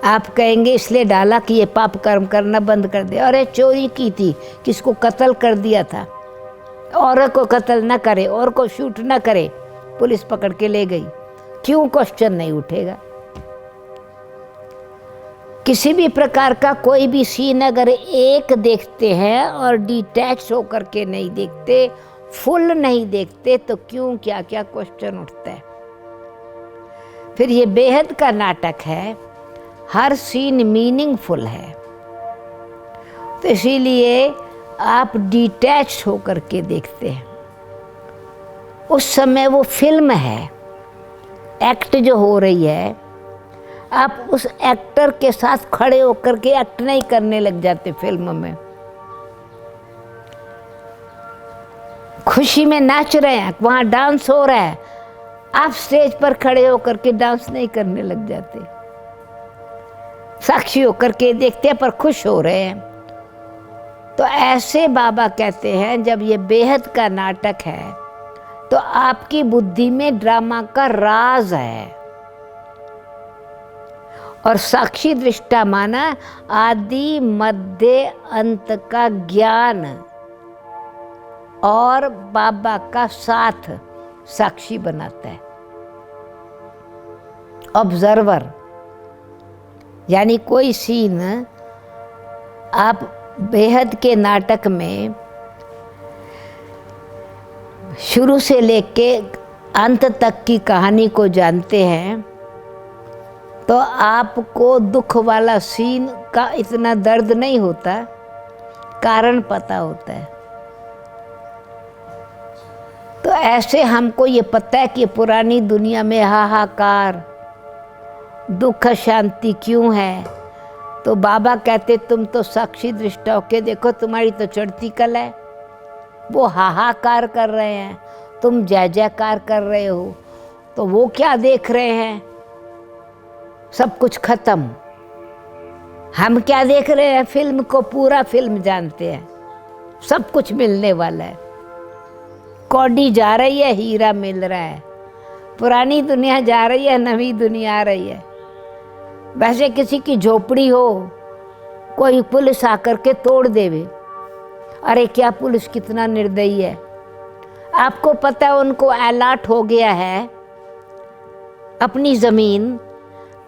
आप कहेंगे इसलिए डाला कि ये पाप कर्म करना बंद कर दे। अरे चोरी की थी, किसको कत्ल कर दिया था, औरत को कत्ल ना करे, और को शूट ना करे, पुलिस पकड़ के ले गई, क्यों क्वेश्चन नहीं उठेगा। किसी भी प्रकार का कोई भी सीन अगर एक देखते हैं और डिटैच होकर के नहीं देखते, फुल नहीं देखते, तो क्यों क्या क्या क्वेश्चन उठता है। फिर ये बेहद का नाटक है, हर सीन मीनिंगफुल है, तो इसीलिए आप डिटैच होकर के देखते हैं। उस समय वो फिल्म है, एक्ट जो हो रही है, आप उस एक्टर के साथ खड़े होकर के एक्ट नहीं करने लग जाते। फिल्म में खुशी में नाच रहे हैं, वहाँ डांस हो रहा है, आप स्टेज पर खड़े होकर के डांस नहीं करने लग जाते, साक्षी होकर के देखते हैं पर खुश हो रहे हैं। तो ऐसे बाबा कहते हैं जब ये बेहद का नाटक है तो आपकी बुद्धि में ड्रामा का राज है। और साक्षी दृष्टा माना आदि मध्य अंत का ज्ञान और बाबा का साथ साक्षी बनाता है। ऑब्जर्वर यानी कोई सीन आप बेहद के नाटक में शुरू से लेके अंत तक की कहानी को जानते हैं तो आपको दुख वाला सीन का इतना दर्द नहीं होता, कारण पता होता है। तो ऐसे हमको ये पता है कि पुरानी दुनिया में हाहाकार दुख शांति क्यों है, तो बाबा कहते तुम तो साक्षी दृष्टा होके देखो, तुम्हारी तो चढ़ती कल है, वो हाहाकार कर रहे हैं, तुम जय जयकार कर रहे हो, तो वो क्या देख रहे हैं, सब कुछ खत्म। हम क्या देख रहे हैं, फिल्म को पूरा फिल्म जानते हैं, सब कुछ मिलने वाला है, कौड़ी जा रही है, हीरा मिल रहा है, पुरानी दुनिया जा रही है, नवी दुनिया आ रही है। वैसे किसी की झोपड़ी हो, कोई पुलिस आकर के तोड़ देवे, अरे क्या पुलिस कितना निर्दयी है, आपको पता है उनको अलर्ट हो गया है, अपनी ज़मीन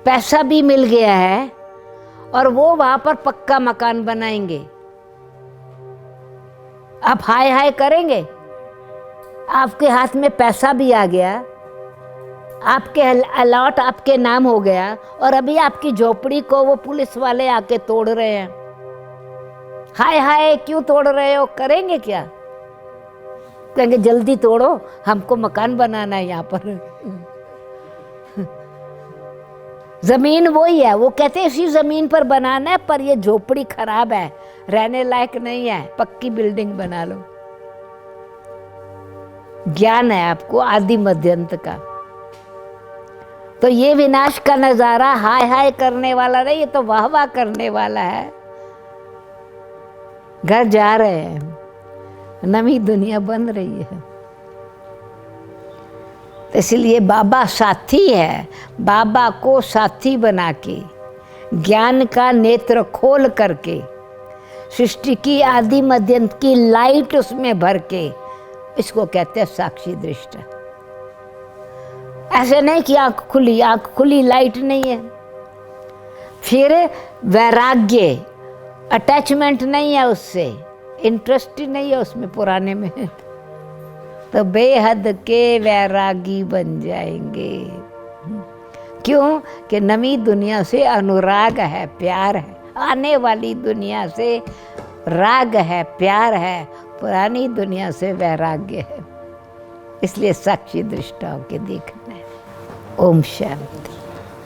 पैसा भी मिल गया है और वो वहाँ पर पक्का मकान बनाएंगे। आप हाय हाय करेंगे, आपके हाथ में पैसा भी आ गया, आपके अलॉट आपके नाम हो गया और अभी आपकी झोपड़ी को वो पुलिस वाले आके तोड़ रहे हैं। हाय हाय क्यों तोड़ रहे हो, करेंगे क्या? कहेंगे जल्दी तोड़ो, हमको मकान बनाना है यहाँ पर। जमीन वही है, वो कहते हैं इसी जमीन पर बनाना है, पर ये झोपड़ी खराब है, रहने लायक नहीं है, पक्की बिल्डिंग बना लो। ज्ञान है आपको आदि मध्यंत का। तो ये विनाश का नजारा हाय हाय करने वाला नहीं, ये तो वाह वाह करने वाला है। घर जा रहे हैं, नवी दुनिया बन रही है। इसलिए बाबा साथी है, बाबा को साथी बना के ज्ञान का नेत्र खोल करके सृष्टि की आदि मध्यंत की लाइट उसमें भर के, इसको कहते हैं साक्षी दृष्टा। ऐसे नहीं कि आँख खुली लाइट नहीं है। फिर वैराग्य, अटैचमेंट नहीं है उससे, इंटरेस्ट ही नहीं है उसमें पुराने में, तो बेहद के वैरागी बन जाएंगे। क्यों? कि नवी दुनिया से अनुराग है, प्यार है, आने वाली दुनिया से राग है, प्यार है, पुरानी दुनिया से वैराग्य है। इसलिए साक्षी दृष्टा होके देखना है। ओम शांति।